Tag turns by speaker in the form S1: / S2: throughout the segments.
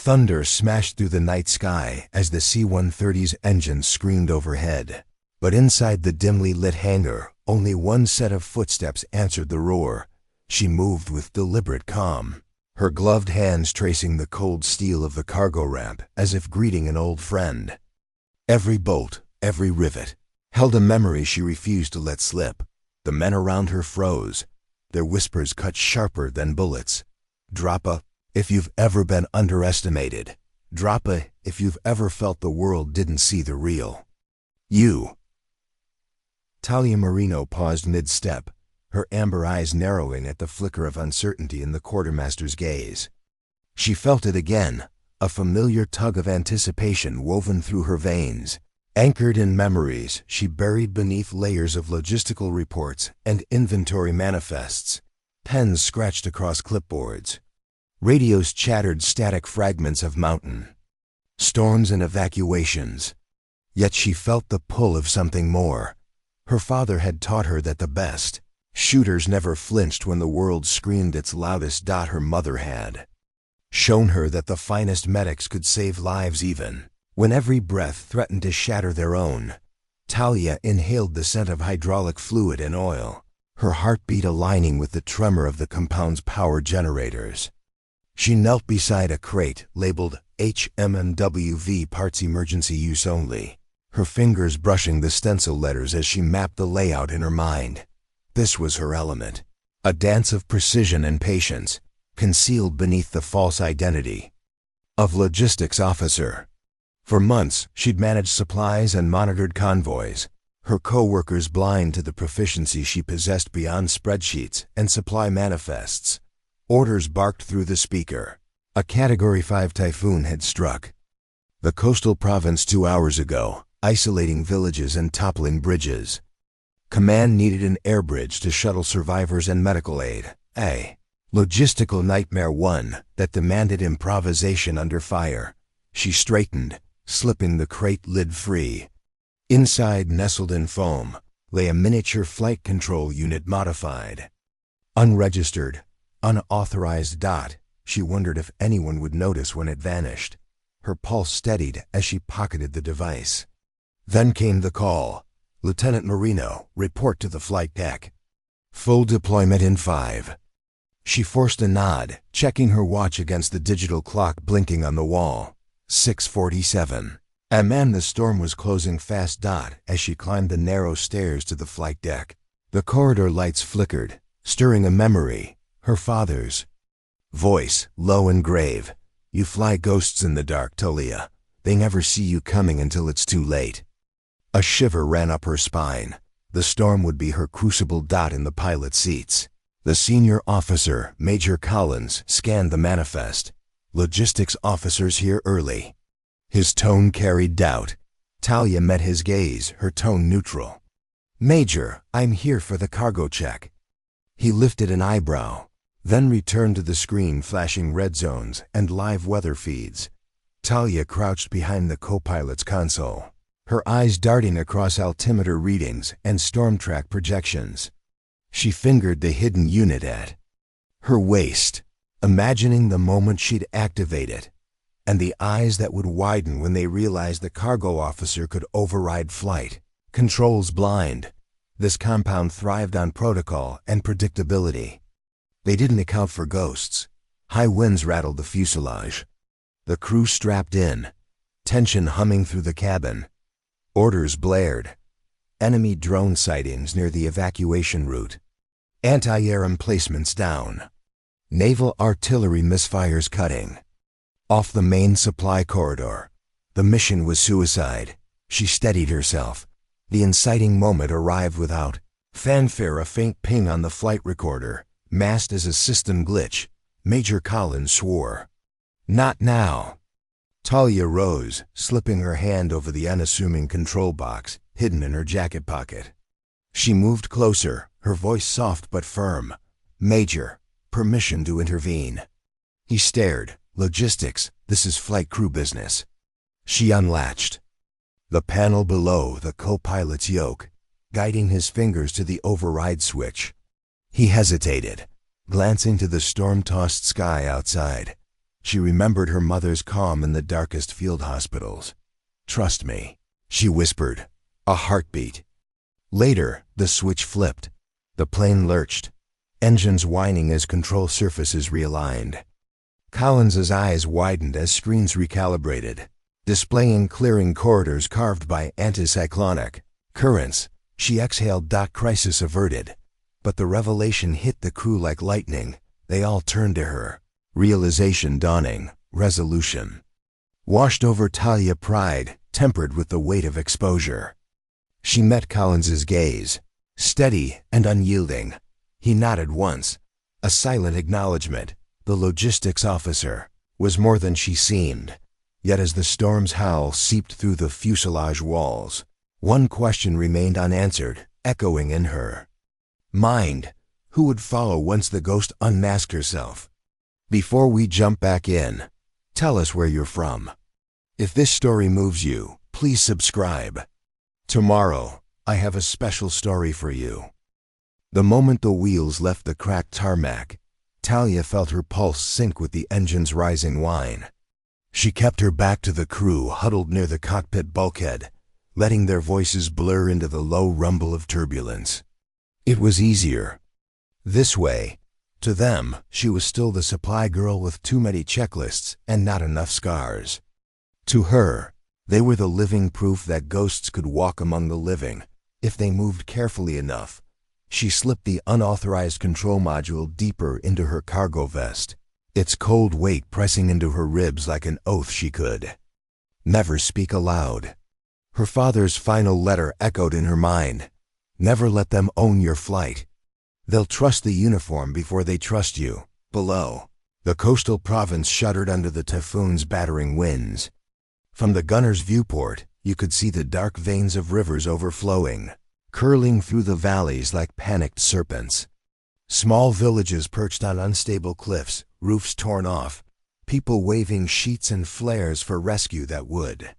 S1: Thunder smashed through the night sky as the C-130's engine screamed overhead. But inside the dimly lit hangar, only one set of footsteps answered the roar. She moved with deliberate calm, her gloved hands tracing the cold steel of the cargo ramp as if greeting an old friend. Every bolt, every rivet, held a memory she refused to let slip. The men around her froze, their whispers cut sharper than bullets. Drapa, if you've ever been underestimated. Drapa, if you've ever felt the world didn't see the real you. Talia Marino paused mid-step, her amber eyes narrowing at the flicker of uncertainty in the quartermaster's gaze. She felt it again, a familiar tug of anticipation woven through her veins. Anchored in memories she buried beneath layers of logistical reports and inventory manifests. Pens scratched across clipboards. Radios chattered static fragments of mountain storms and evacuations. Yet she felt the pull of something more. Her father had taught her that the best shooters never flinched when the world screamed its loudest. Her mother had shown her that the finest medics could save lives even when every breath threatened to shatter their own. Talia inhaled the scent of hydraulic fluid and oil, her heartbeat aligning with the tremor of the compound's power generators. She knelt beside a crate labeled HMNWV Parts Emergency Use Only, her fingers brushing the stencil letters as she mapped the layout in her mind. This was her element, a dance of precision and patience, concealed beneath the false identity of logistics officer. For months, she'd managed supplies and monitored convoys, her co-workers blind to the proficiency she possessed beyond spreadsheets and supply manifests. Orders barked through the speaker. A Category 5 typhoon had struck the coastal province 2 hours ago, isolating villages and toppling bridges. Command needed an air bridge to shuttle survivors and medical aid. A logistical nightmare, one that demanded improvisation under fire. She straightened, slipping the crate lid free. Inside, nestled in foam, lay a miniature flight control unit modified. Unregistered, unauthorized. She wondered if anyone would notice when it vanished. Her pulse steadied as she pocketed the device. Then came the call. Lieutenant Marino, report to the flight deck. Full deployment in 5. She forced a nod, checking her watch against the digital clock blinking on the wall. 6:47. The storm was closing fast. As she climbed the narrow stairs to the flight deck, the corridor lights flickered, stirring a memory, her father's voice, low and grave. You fly ghosts in the dark, Talia. They never see you coming until it's too late. A shiver ran up her spine. The storm would be her crucible. In the pilot seats, the senior officer, Major Collins, scanned the manifest. Logistics officers here early. His tone carried doubt. Talia met his gaze, her tone neutral. Major, I'm here for the cargo check. He lifted an eyebrow, then returned to the screen flashing red zones and live weather feeds. Talia crouched behind the co-pilot's console, her eyes darting across altimeter readings and storm track projections. She fingered the hidden unit at her waist, imagining the moment she'd activate it, and the eyes that would widen when they realized the cargo officer could override flight controls blind. This compound thrived on protocol and predictability. They didn't account for ghosts. High winds rattled the fuselage. The crew strapped in, tension humming through the cabin. Orders blared. Enemy drone sightings near the evacuation route. Anti-air emplacements down. Naval artillery misfires cutting off the main supply corridor. The mission was suicide. She steadied herself. The inciting moment arrived without fanfare. A faint ping on the flight recorder, masked as a system glitch. Major Collins swore. Not now. Talia rose, slipping her hand over the unassuming control box, hidden in her jacket pocket. She moved closer, her voice soft but firm. Major, permission to intervene. He stared. Logistics, this is flight crew business. She unlatched the panel below the co-pilot's yoke, guiding his fingers to the override switch. He hesitated, glancing to the storm-tossed sky outside. She remembered her mother's calm in the darkest field hospitals. "Trust me," she whispered. A heartbeat. Later, the switch flipped. The plane lurched, engines whining as control surfaces realigned. Collins's eyes widened as screens recalibrated, displaying clearing corridors carved by anticyclonic currents. She exhaled. Crisis averted. But the revelation hit the crew like lightning. They all turned to her. Realization dawning, resolution. Washed over Talia, pride, tempered with the weight of exposure. She met Collins's gaze, steady and unyielding. He nodded once, a silent acknowledgement. The logistics officer was more than she seemed. Yet as the storm's howl seeped through the fuselage walls, one question remained unanswered, echoing in her mind. Who would follow once the ghost unmasked herself? Before we jump back in, tell us where you're from. If this story moves you, please subscribe. Tomorrow, I have a special story for you. The moment the wheels left the cracked tarmac, Talia felt her pulse sync with the engine's rising whine. She kept her back to the crew huddled near the cockpit bulkhead, letting their voices blur into the low rumble of turbulence. It was easier this way. To them, she was still the supply girl with too many checklists and not enough scars. To her, they were the living proof that ghosts could walk among the living, if they moved carefully enough. She slipped the unauthorized control module deeper into her cargo vest, its cold weight pressing into her ribs like an oath she could never speak aloud. Her father's final letter echoed in her mind. Never let them own your flight. They'll trust the uniform before they trust you. Below, the coastal province shuddered under the typhoon's battering winds. From the gunner's viewport, you could see the dark veins of rivers overflowing, curling through the valleys like panicked serpents. Small villages perched on unstable cliffs, roofs torn off, people waving sheets and flares for rescue that would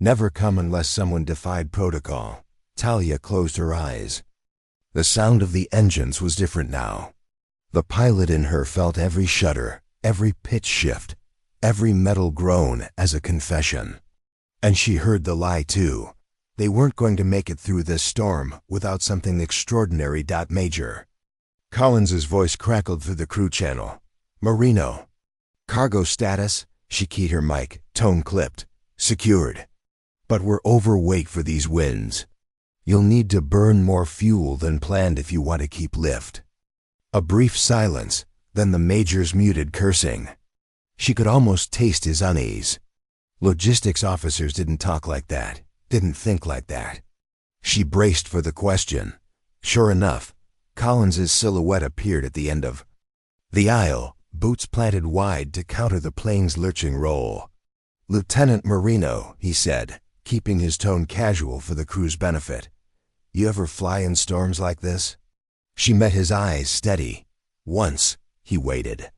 S1: never come unless someone defied protocol. Talia closed her eyes. The sound of the engines was different now. The pilot in her felt every shudder, every pitch shift, every metal groan as a confession. And she heard the lie too. They weren't going to make it through this storm without something extraordinary. Major Collins's voice crackled through the crew channel. "Marino." "Cargo status?" She keyed her mic, tone clipped. "Secured. But we're overweight for these winds. You'll need to burn more fuel than planned if you want to keep lift." A brief silence, then the Major's muted cursing. She could almost taste his unease. Logistics officers didn't talk like that, didn't think like that. She braced for the question. Sure enough, Collins's silhouette appeared at the end of the aisle, boots planted wide to counter the plane's lurching roll. "Lieutenant Marino," he said, keeping his tone casual for the crew's benefit. "You ever fly in storms like this?" She met his eyes steady. "Once." He waited.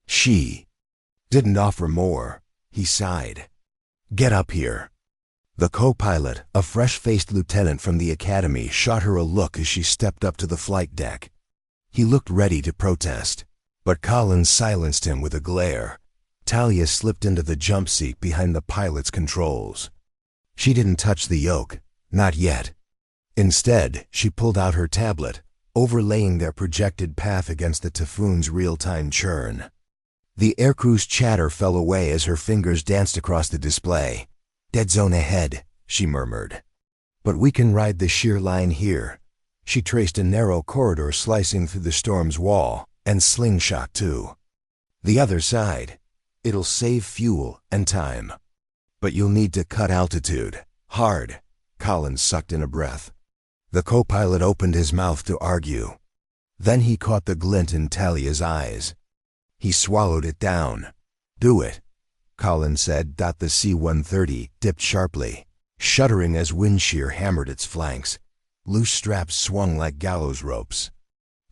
S1: She didn't offer more. He sighed. "Get up here." The co-pilot, a fresh-faced lieutenant from the academy, shot her a look as she stepped up to the flight deck. He looked ready to protest, but Collins silenced him with a glare. Talia slipped into the jump seat behind the pilot's controls. She didn't touch the yoke, not yet. Instead, she pulled out her tablet, overlaying their projected path against the typhoon's real-time churn. The aircrew's chatter fell away as her fingers danced across the display. "Dead zone ahead," she murmured. "But we can ride the sheer line here." She traced a narrow corridor slicing through the storm's wall, and slingshot too. "The other side. It'll save fuel and time. But you'll need to cut altitude. Hard." Collins sucked in a breath. The co-pilot opened his mouth to argue. Then he caught the glint in Talia's eyes. He swallowed it down. "Do it," Collins said. The C-130 dipped sharply, shuddering as wind shear hammered its flanks. Loose straps swung like gallows ropes.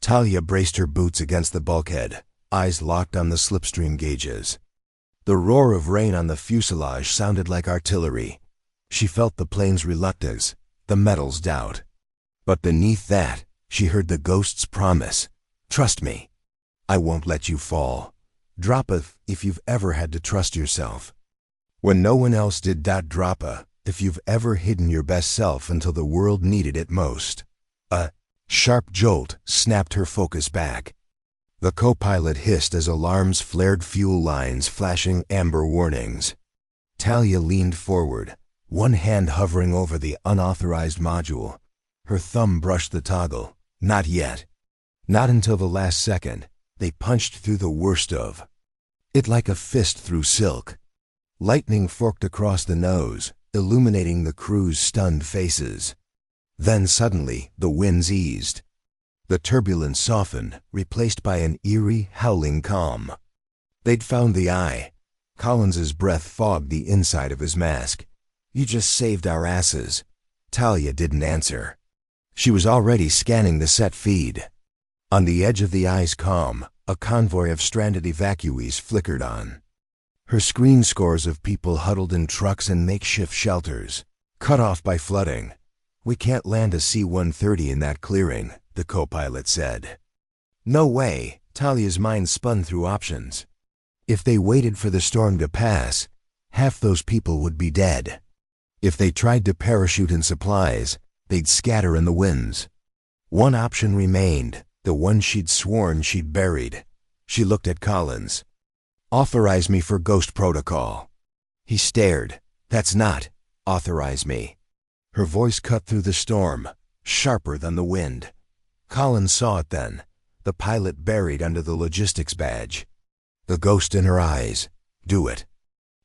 S1: Talia braced her boots against the bulkhead, eyes locked on the slipstream gauges. The roar of rain on the fuselage sounded like artillery. She felt the plane's reluctance, the metal's doubt. But beneath that, she heard the ghost's promise. "Trust me. I won't let you fall. Drop a if you've ever had to trust yourself when no one else did. Drop a if you've ever hidden your best self until the world needed it most. A sharp jolt snapped her focus back. The co-pilot hissed as alarms flared, fuel lines flashing amber warnings. Talia leaned forward, one hand hovering over the unauthorized module. Her thumb brushed the toggle. Not yet. Not until the last second. They punched through the worst of it like a fist through silk. Lightning forked across the nose, illuminating the crew's stunned faces. Then suddenly, the winds eased. The turbulence softened, replaced by an eerie, howling calm. They'd found the eye. Collins's breath fogged the inside of his mask. You just saved our asses. Talia didn't answer. She was already scanning the set feed. On the edge of the eye's calm, a convoy of stranded evacuees flickered on. Her screen scores of people huddled in trucks and makeshift shelters, cut off by flooding. We can't land a C-130 in that clearing, the co-pilot said. No way, Talia's mind spun through options. If they waited for the storm to pass, half those people would be dead. If they tried to parachute in supplies, they'd scatter in the winds. One option remained, the one she'd sworn she'd buried. She looked at Collins. Authorize me for Ghost Protocol. He stared. That's not, authorize me. Her voice cut through the storm, sharper than the wind. Collins saw it then, the pilot buried under the logistics badge. The ghost in her eyes. Do it.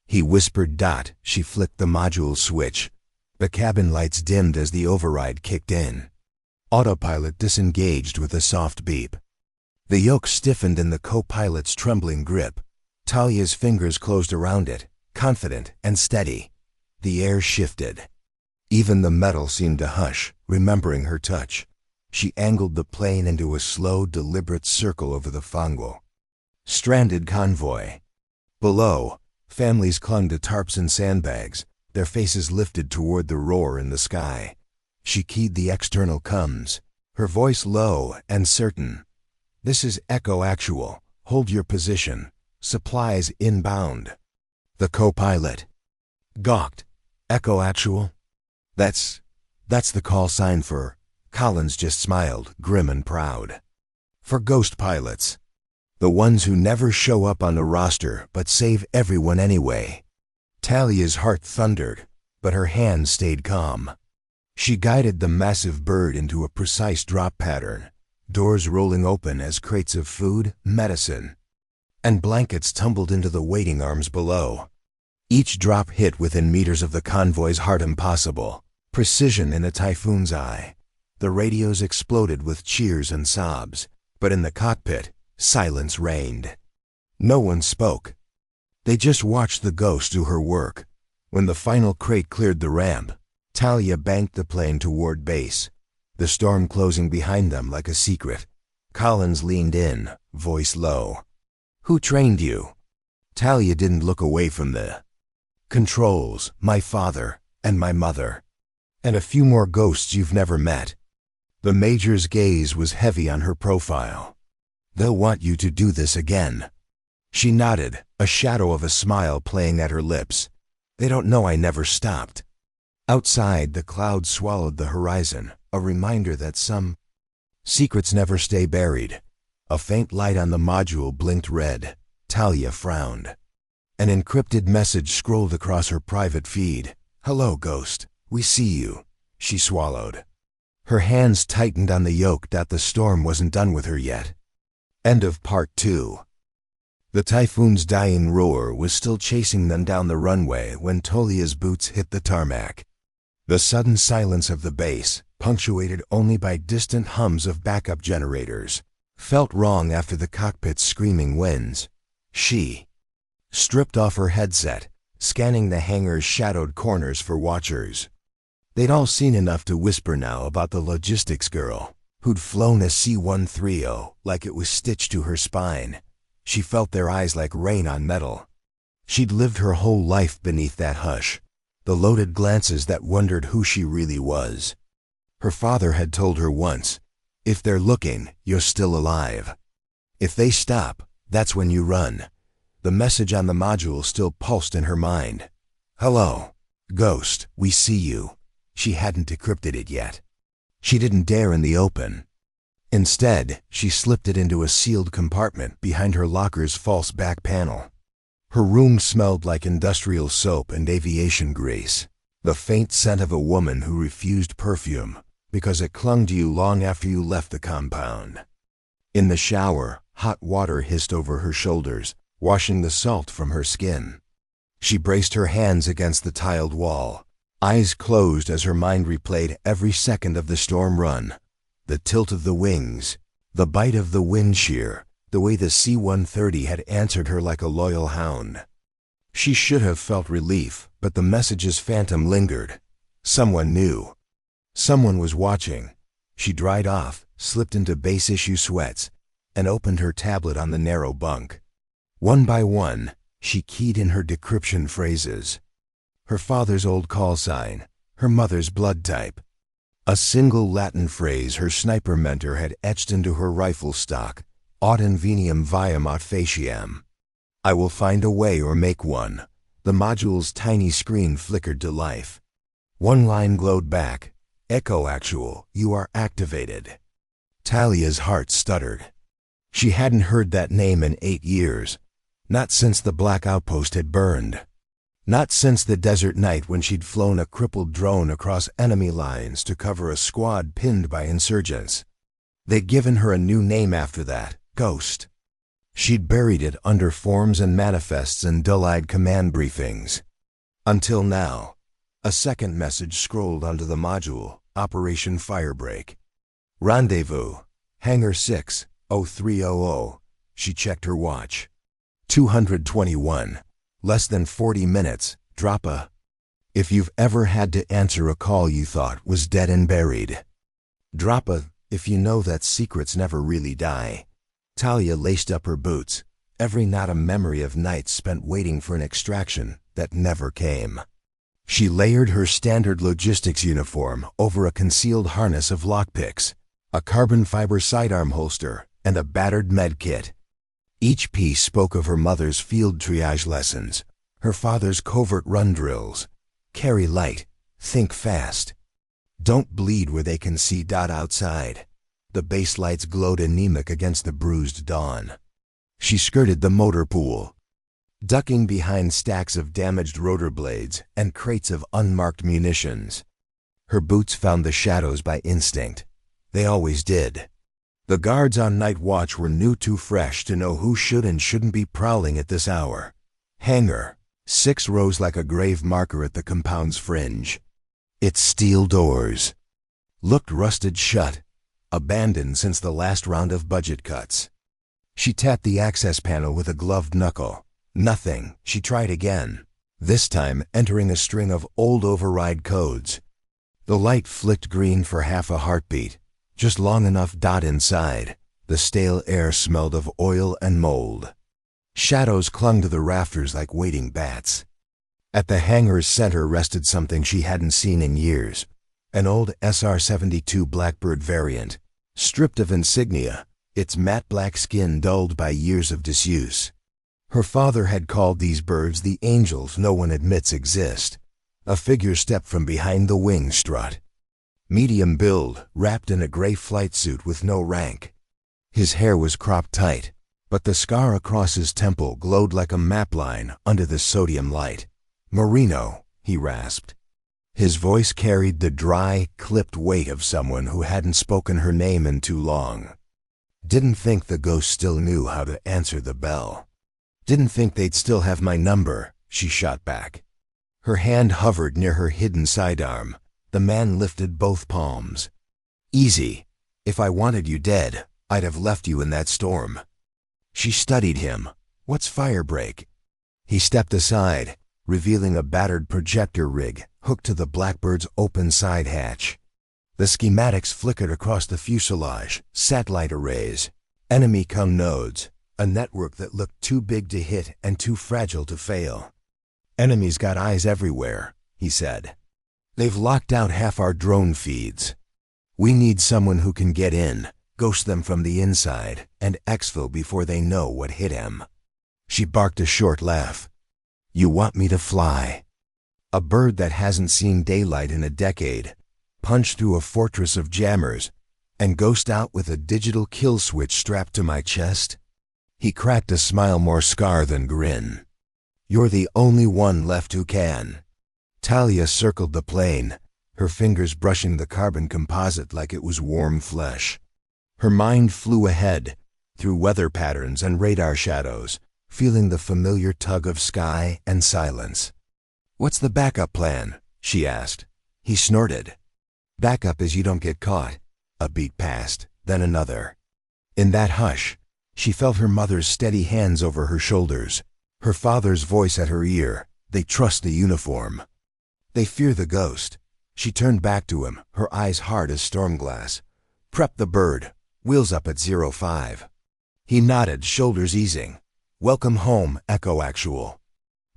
S1: He whispered. She flicked the module switch. The cabin lights dimmed as the override kicked in. Autopilot disengaged with a soft beep. The yoke stiffened in the co-pilot's trembling grip. Talia's fingers closed around it, confident and steady. The air shifted. Even the metal seemed to hush, remembering her touch. She angled the plane into a slow, deliberate circle over the Fongo. Stranded convoy. Below, families clung to tarps and sandbags, their faces lifted toward the roar in the sky. She keyed the external comms, her voice low and certain. This is Echo Actual. Hold your position. Supplies inbound. The co-pilot gawked. Echo Actual? That's the call sign for... Collins just smiled, grim and proud. For ghost pilots. The ones who never show up on the roster but save everyone anyway. Talia's heart thundered, but her hands stayed calm. She guided the massive bird into a precise drop pattern, doors rolling open as crates of food, medicine, and blankets tumbled into the waiting arms below. Each drop hit within meters of the convoy's heart. Impossible. Precision in a typhoon's eye. The radios exploded with cheers and sobs, but in the cockpit, silence reigned. No one spoke. They just watched the ghost do her work. When the final crate cleared the ramp, Talia banked the plane toward base, the storm closing behind them like a secret. Collins leaned in, voice low. Who trained you? Talia didn't look away from the controls. My father and my mother. And a few more ghosts you've never met. The Major's gaze was heavy on her profile. They'll want you to do this again. She nodded, a shadow of a smile playing at her lips. They don't know I never stopped. Outside, the clouds swallowed the horizon, a reminder that some secrets never stay buried. A faint light on the module blinked red. Talia frowned. An encrypted message scrolled across her private feed. Hello, Ghost. We see you. She swallowed. Her hands tightened on the yoke. The storm wasn't done with her yet. End of Part 2. The typhoon's dying roar was still chasing them down the runway when Talia's boots hit the tarmac. The sudden silence of the base, punctuated only by distant hums of backup generators, felt wrong after the cockpit's screaming winds. She stripped off her headset, scanning the hangar's shadowed corners for watchers. They'd all seen enough to whisper now about the logistics girl, who'd flown a C-130 like it was stitched to her spine. She felt their eyes like rain on metal. She'd lived her whole life beneath that hush, the loaded glances that wondered who she really was. Her father had told her once, if they're looking, you're still alive. If they stop, that's when you run. The message on the module still pulsed in her mind. "Hello, Ghost, we see you." She hadn't decrypted it yet. She didn't dare in the open. Instead, she slipped it into a sealed compartment behind her locker's false back panel. Her room smelled like industrial soap and aviation grease, the faint scent of a woman who refused perfume because it clung to you long after you left the compound. In the shower, hot water hissed over her shoulders, washing the salt from her skin. She braced her hands against the tiled wall, eyes closed as her mind replayed every second of the storm run. The tilt of the wings, the bite of the wind shear, the way the C-130 had answered her like a loyal hound. She should have felt relief, but the message's phantom lingered. Someone knew. Someone was watching. She dried off, slipped into base-issue sweats, and opened her tablet on the narrow bunk. One by one, she keyed in her decryption phrases. Her father's old call sign, her mother's blood type. A single Latin phrase her sniper mentor had etched into her rifle stock, aut inveniam viam aut faciam. "I will find a way or make one." The module's tiny screen flickered to life. One line glowed back. "Echo Actual, you are activated." Talia's heart stuttered. She hadn't heard that name in 8 years. Not since the Black Outpost had burned. Not since the desert night when she'd flown a crippled drone across enemy lines to cover a squad pinned by insurgents. They'd given her a new name after that, Ghost. She'd buried it under forms and manifests and dull-eyed command briefings. Until now, a second message scrolled onto the module, Operation Firebreak. "Rendezvous, Hangar 6, 0300. She checked her watch. 221. Less than 40 minutes. Drop a. If you've ever had to answer a call you thought was dead and buried. Drop a, if you know that secrets never really die. Talia laced up her boots, every knot a memory of nights spent waiting for an extraction that never came. She layered her standard logistics uniform over a concealed harness of lockpicks, a carbon fiber sidearm holster, and a battered med kit. Each piece spoke of her mother's field triage lessons, her father's covert run drills. Carry light, think fast. Don't bleed where they can see. Outside. The base lights glowed anemic against the bruised dawn. She skirted the motor pool, ducking behind stacks of damaged rotor blades and crates of unmarked munitions. Her boots found the shadows by instinct. They always did. The guards on night watch were too fresh to know who should and shouldn't be prowling at this hour. Hangar 6 rose like a grave marker at the compound's fringe. Its steel doors looked rusted shut, abandoned since the last round of budget cuts. She tapped the access panel with a gloved knuckle. Nothing. She tried again, this time entering a string of old override codes. The light flicked green for half a heartbeat, just long enough. Inside, the stale air smelled of oil and mold. Shadows clung to the rafters like waiting bats. At the hangar's center rested something she hadn't seen in years, an old SR-72 Blackbird variant, stripped of insignia, its matte black skin dulled by years of disuse. Her father had called these birds the angels no one admits exist. A figure stepped from behind the wing strut. Medium build, wrapped in a gray flight suit with no rank. His hair was cropped tight, but the scar across his temple glowed like a map line under the sodium light. "Marino," he rasped. His voice carried the dry, clipped weight of someone who hadn't spoken her name in too long. Didn't think the ghost still knew how to answer the bell. Didn't think they'd still have my number, she shot back. Her hand hovered near her hidden sidearm. The man lifted both palms. "Easy. If I wanted you dead, I'd have left you in that storm." She studied him. "What's Firebreak?" He stepped aside, revealing a battered projector rig hooked to the Blackbird's open side hatch. The schematics flickered across the fuselage, satellite arrays, enemy cum nodes, a network that looked too big to hit and too fragile to fail. "Enemies got eyes everywhere," he said. "They've locked out half our drone feeds. We need someone who can get in, ghost them from the inside, and exfil before they know what hit him." She barked a short laugh. You want me to fly? A bird that hasn't seen daylight in a decade, punch through a fortress of jammers, and ghost out with a digital kill switch strapped to my chest? He cracked a smile more scar than grin. You're the only one left who can. Talia circled the plane, her fingers brushing the carbon composite like it was warm flesh. Her mind flew ahead, through weather patterns and radar shadows, feeling the familiar tug of sky and silence. What's the backup plan? She asked. He snorted. Backup is you don't get caught. A beat passed, then another. In that hush, she felt her mother's steady hands over her shoulders, her father's voice at her ear. They trust the uniform. They fear the ghost. She turned back to him, her eyes hard as storm glass. Prep the bird. Wheels up at 05. He nodded, shoulders easing. Welcome home, Echo Actual.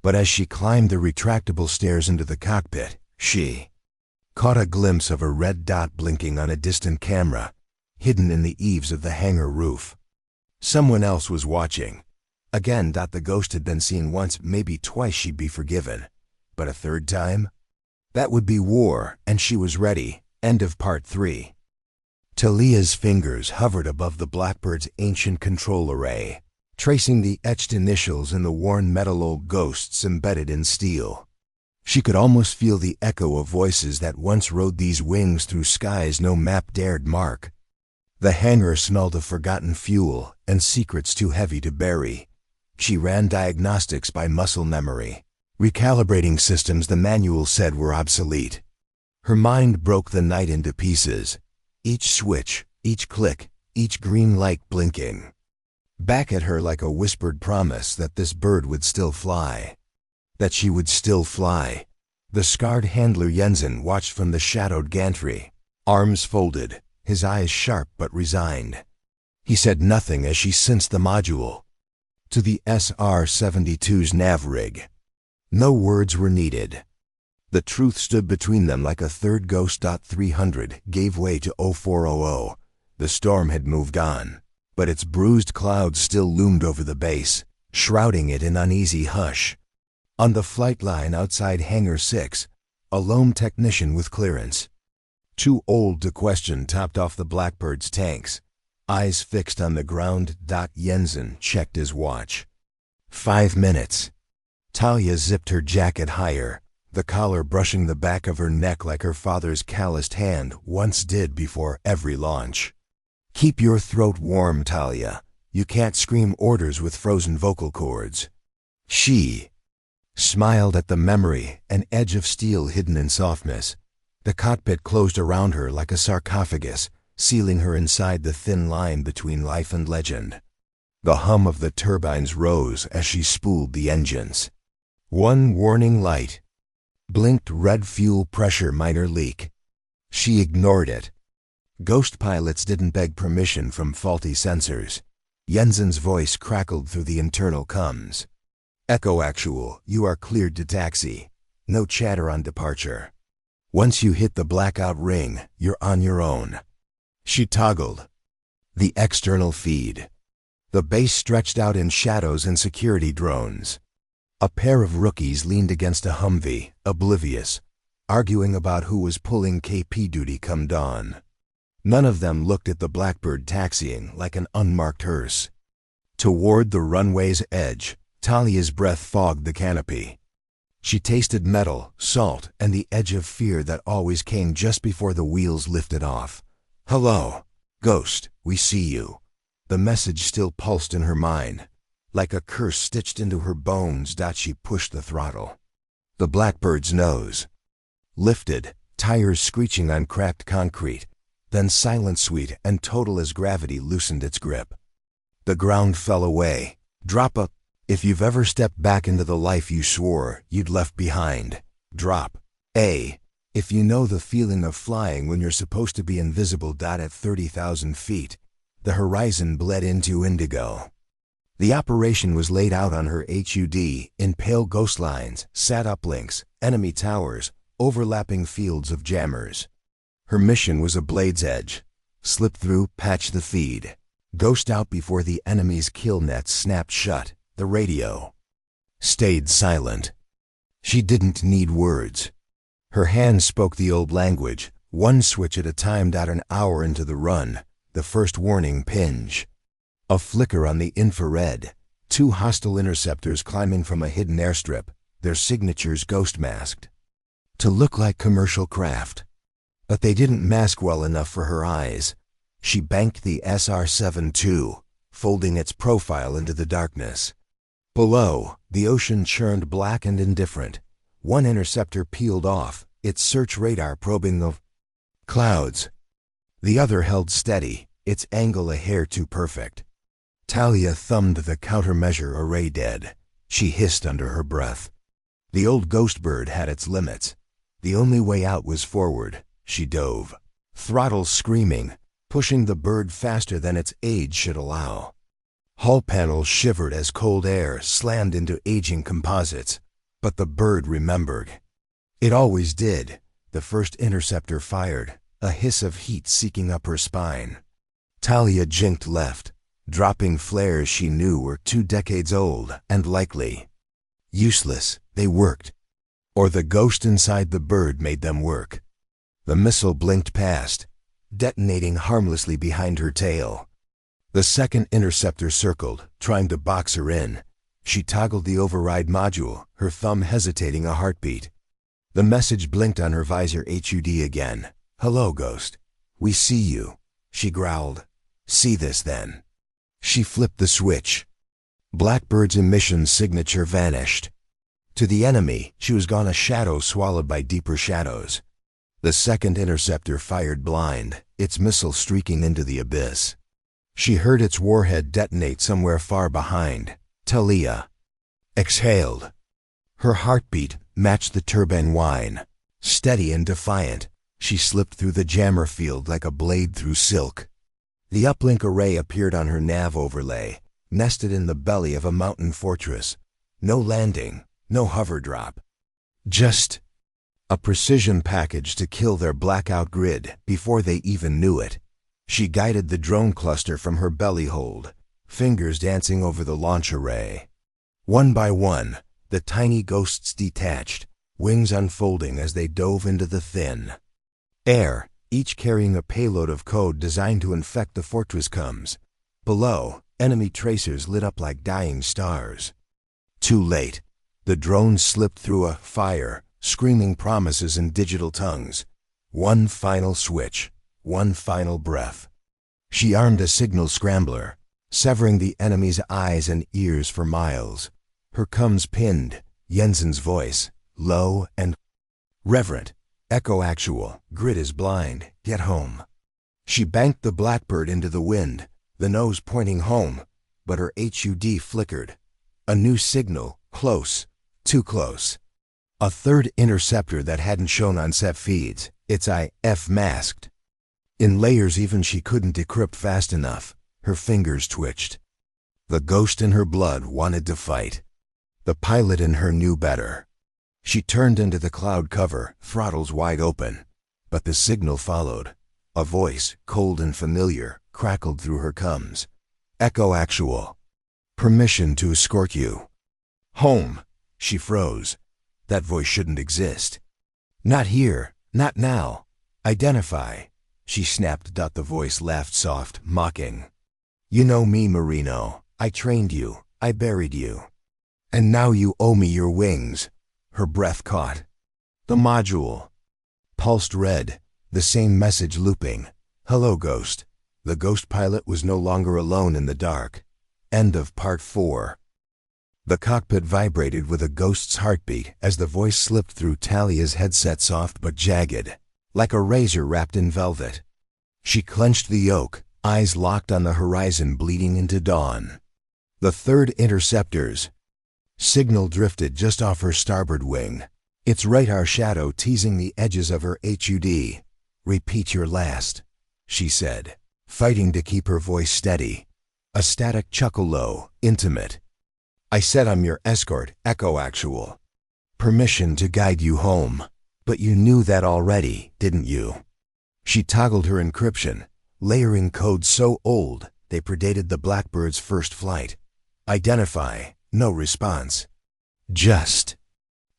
S1: But as she climbed the retractable stairs into the cockpit, she caught a glimpse of a red dot blinking on a distant camera, hidden in the eaves of the hangar roof. Someone else was watching. Again, the ghost had been seen once, maybe twice she'd be forgiven. But a third time? That would be war, and she was ready. End of part 3. Talia's fingers hovered above the Blackbird's ancient control array, tracing the etched initials in the worn metal old ghosts embedded in steel. She could almost feel the echo of voices that once rode these wings through skies no map dared mark. The hangar smelled of forgotten fuel and secrets too heavy to bury. She ran diagnostics by muscle memory, recalibrating systems the manual said were obsolete. Her mind broke the night into pieces, each switch, each click, each green light blinking back at her like a whispered promise that this bird would still fly. That she would still fly. The scarred handler Jensen watched from the shadowed gantry, arms folded, his eyes sharp but resigned. He said nothing as she cinched the module to the SR-72's nav rig. No words were needed. The truth stood between them like a third Ghost. 300 gave way to 0400. The storm had moved on, but its bruised clouds still loomed over the base, shrouding it in uneasy hush. On the flight line outside Hangar 6, a lone technician with clearance, too old to question, topped off the Blackbird's tanks, eyes fixed on the ground. Jensen checked his watch. 5 minutes. Talia zipped her jacket higher, the collar brushing the back of her neck like her father's calloused hand once did before every launch. Keep your throat warm, Talia. You can't scream orders with frozen vocal cords. She smiled at the memory, an edge of steel hidden in softness. The cockpit closed around her like a sarcophagus, sealing her inside the thin line between life and legend. The hum of the turbines rose as she spooled the engines. One warning light blinked, red fuel pressure minor leak. She ignored it. Ghost pilots didn't beg permission from faulty sensors. Jensen's voice crackled through the internal comms. Echo Actual, you are cleared to taxi. No chatter on departure. Once you hit the blackout ring, you're on your own. She toggled the external feed. The base stretched out in shadows and security drones. A pair of rookies leaned against a Humvee, oblivious, arguing about who was pulling KP duty come dawn. None of them looked at the Blackbird taxiing like an unmarked hearse. Toward the runway's edge, Talia's breath fogged the canopy. She tasted metal, salt, and the edge of fear that always came just before the wheels lifted off. Hello, Ghost, we see you. The message still pulsed in her mind. Like a curse stitched into her bones. She pushed the throttle. The Blackbird's nose lifted, tires screeching on cracked concrete, then silent, sweet, and total as gravity loosened its grip. The ground fell away. Drop a. If you've ever stepped back into the life you swore you'd left behind, drop a. If you know the feeling of flying when you're supposed to be invisible. At 30,000 feet, the horizon bled into indigo. The operation was laid out on her HUD in pale ghost lines, sat uplinks, enemy towers, overlapping fields of jammers. Her mission was a blade's edge. Slip through, patch the feed. Ghost out before the enemy's kill nets snapped shut. The radio stayed silent. She didn't need words. Her hands spoke the old language, one switch at a time. An hour into the run, the first warning pinch. A flicker on the infrared. 2 hostile interceptors climbing from a hidden airstrip, their signatures ghost-masked to look like commercial craft. But they didn't mask well enough for her eyes. She banked the SR-72, folding its profile into the darkness. Below, the ocean churned black and indifferent. One interceptor peeled off, its search radar probing the clouds. The other held steady, its angle a hair too perfect. Talia thumbed the countermeasure array dead. She hissed under her breath. The old ghost bird had its limits. The only way out was forward. She dove, throttle screaming, pushing the bird faster than its age should allow. Hull panels shivered as cold air slammed into aging composites, but the bird remembered. It always did. The first interceptor fired, a hiss of heat seeking up her spine. Talia jinked left, dropping flares she knew were 2 decades old and likely useless. They worked. Or the ghost inside the bird made them work. The missile blinked past, detonating harmlessly behind her tail. The second interceptor circled, trying to box her in. She toggled the override module, her thumb hesitating a heartbeat. The message blinked on her visor. HUD again. "Hello, Ghost. We see you," she growled. "See this, then." She flipped the switch. Blackbird's emission signature vanished. To the enemy, she was gone, a shadow swallowed by deeper shadows. The second interceptor fired blind, its missile streaking into the abyss. She heard its warhead detonate somewhere far behind. Talia exhaled. Her heartbeat matched the turbine whine. Steady and defiant, she slipped through the jammer field like a blade through silk. The uplink array appeared on her nav overlay, nested in the belly of a mountain fortress. No landing, no hover drop. Just a precision package to kill their blackout grid before they even knew it. She guided the drone cluster from her belly hold, fingers dancing over the launch array. One by one, the tiny ghosts detached, wings unfolding as they dove into the thin air, each carrying a payload of code designed to infect the fortress. Comes. Below, enemy tracers lit up like dying stars. Too late. The drones slipped through a fire, screaming promises in digital tongues. One final switch, one final breath. She armed a signal scrambler, severing the enemy's eyes and ears for miles. Her comms pinned, Jensen's voice, low and reverent. Echo actual, grid is blind, get home. She banked the Blackbird into the wind, the nose pointing home, but her HUD flickered. A new signal, close, too close. A third interceptor that hadn't shown on set feeds, its IF masked. In layers even she couldn't decrypt fast enough. Her fingers twitched. The ghost in her blood wanted to fight. The pilot in her knew better. She turned into the cloud cover, throttles wide open. But the signal followed. A voice, cold and familiar, crackled through her comms. Echo actual. Permission to escort you home. She froze. That voice shouldn't exist. Not here, not now. Identify. She snapped. The voice laughed soft, mocking. You know me, Marino. I trained you. I buried you. And now you owe me your wings. Her breath caught. The module pulsed red, the same message looping. Hello, Ghost. The ghost pilot was no longer alone in the dark. End of Part 4. The cockpit vibrated with a ghost's heartbeat as the voice slipped through Talia's headset, soft but jagged, like a razor wrapped in velvet. She clenched the yoke, eyes locked on the horizon bleeding into dawn. The third interceptor's signal drifted just off her starboard wing, its radar shadow teasing the edges of her HUD. Repeat your last, she said, fighting to keep her voice steady. A static chuckle, low, intimate. I said I'm your escort, Echo actual. Permission to guide you home. But you knew that already, didn't you? She toggled her encryption, layering codes so old they predated the Blackbird's first flight. Identify. No response. Just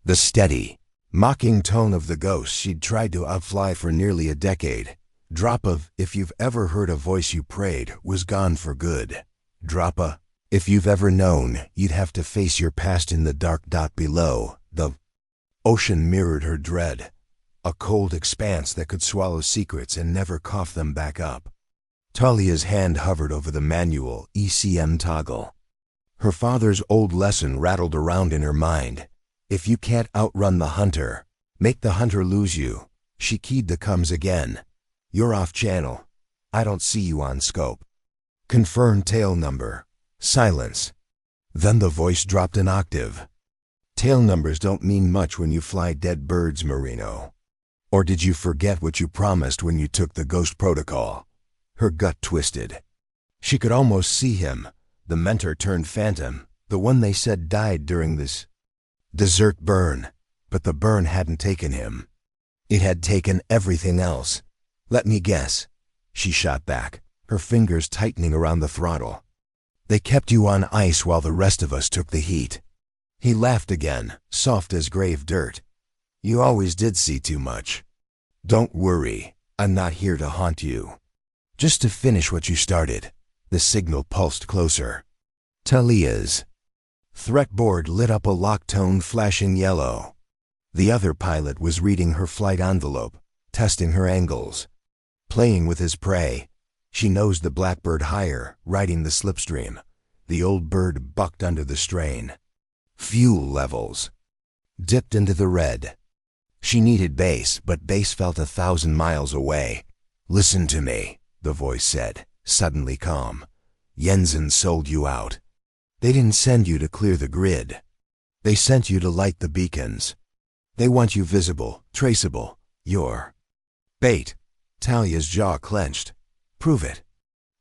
S1: the steady, mocking tone of the ghost she'd tried to outfly for nearly a decade. Drop of, if you've ever heard a voice you prayed, was gone for good. Drop a, if you've ever known you'd have to face your past in the dark dot below. The ocean mirrored her dread, a cold expanse that could swallow secrets and never cough them back up. Talia's hand hovered over the manual ECM toggle. Her father's old lesson rattled around in her mind. If you can't outrun the hunter, make the hunter lose you. She keyed the comms again. You're off channel. I don't see you on scope. Confirm tail number. Silence. Then the voice dropped an octave. Tail numbers don't mean much when you fly dead birds, Marino. Or did you forget what you promised when you took the Ghost Protocol? Her gut twisted. She could almost see him, the mentor turned phantom, the one they said died during this desert burn. But the burn hadn't taken him. It had taken everything else. Let me guess. She shot back, her fingers tightening around the throttle. They kept you on ice while the rest of us took the heat. He laughed again, soft as grave dirt. You always did see too much. Don't worry, I'm not here to haunt you. Just to finish what you started. The signal pulsed closer. Talia's threat board lit up a lock tone flashing yellow. The other pilot was reading her flight envelope, testing her angles. Playing with his prey. She nosed the Blackbird higher, riding the slipstream. The old bird bucked under the strain. Fuel levels dipped into the red. She needed base, but base felt 1,000 miles away. Listen to me, the voice said, suddenly calm. Jensen sold you out. They didn't send you to clear the grid. They sent you to light the beacons. They want you visible, traceable. You're bait. Talia's jaw clenched. Prove it.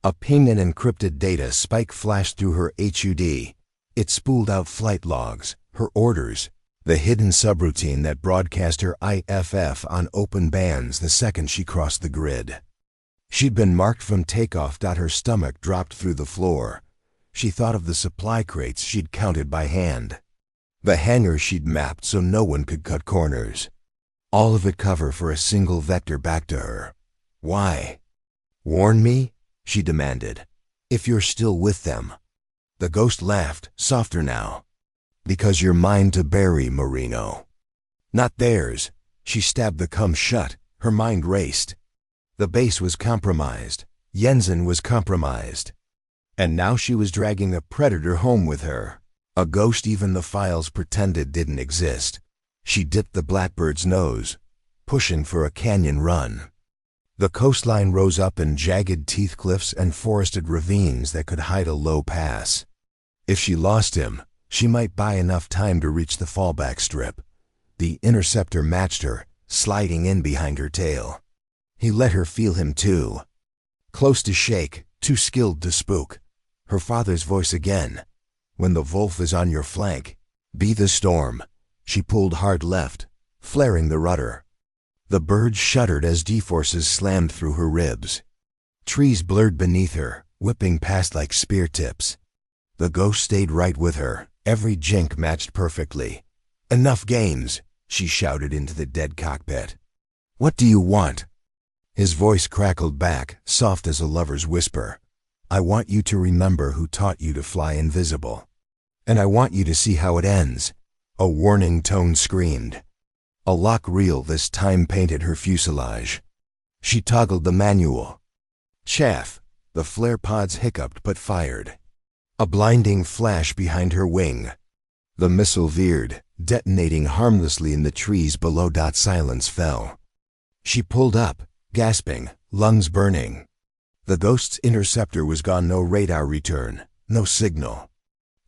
S1: A ping and encrypted data spike flashed through her HUD. It spooled out flight logs, her orders, the hidden subroutine that broadcast her IFF on open bands the second she crossed the grid. She'd been marked from takeoff. Her stomach dropped through the floor. She thought of the supply crates she'd counted by hand. The hangar she'd mapped so no one could cut corners. All of it cover for a single vector back to her. Why? Warn me? She demanded. If you're still with them. The ghost laughed, softer now. Because you're mine to bury, Marino. Not theirs. She stabbed the cum shut. Her mind raced. The base was compromised. Jensen was compromised. And now she was dragging a predator home with her. A ghost even the files pretended didn't exist. She dipped the Blackbird's nose, pushing for a canyon run. The coastline rose up in jagged teeth cliffs and forested ravines that could hide a low pass. If she lost him, she might buy enough time to reach the fallback strip. The interceptor matched her, sliding in behind her tail. He let her feel him too. Close to shake, too skilled to spook. Her father's voice again. When the Wolf is on your flank, be the storm. She pulled hard left, flaring the rudder. The bird shuddered as G-forces slammed through her ribs. Trees blurred beneath her, whipping past like spear tips. The ghost stayed right with her, every jink matched perfectly. Enough games, she shouted into the dead cockpit. What do you want? His voice crackled back, soft as a lover's whisper. I want you to remember who taught you to fly invisible. And I want you to see how it ends. A warning tone screamed. A lock reel this time painted her fuselage. She toggled the manual. Chaff. The flare pods hiccuped but fired. A blinding flash behind her wing. The missile veered, detonating harmlessly in the trees below. Silence fell. She pulled up, gasping, lungs burning. The ghost's interceptor was gone. No radar return, no signal.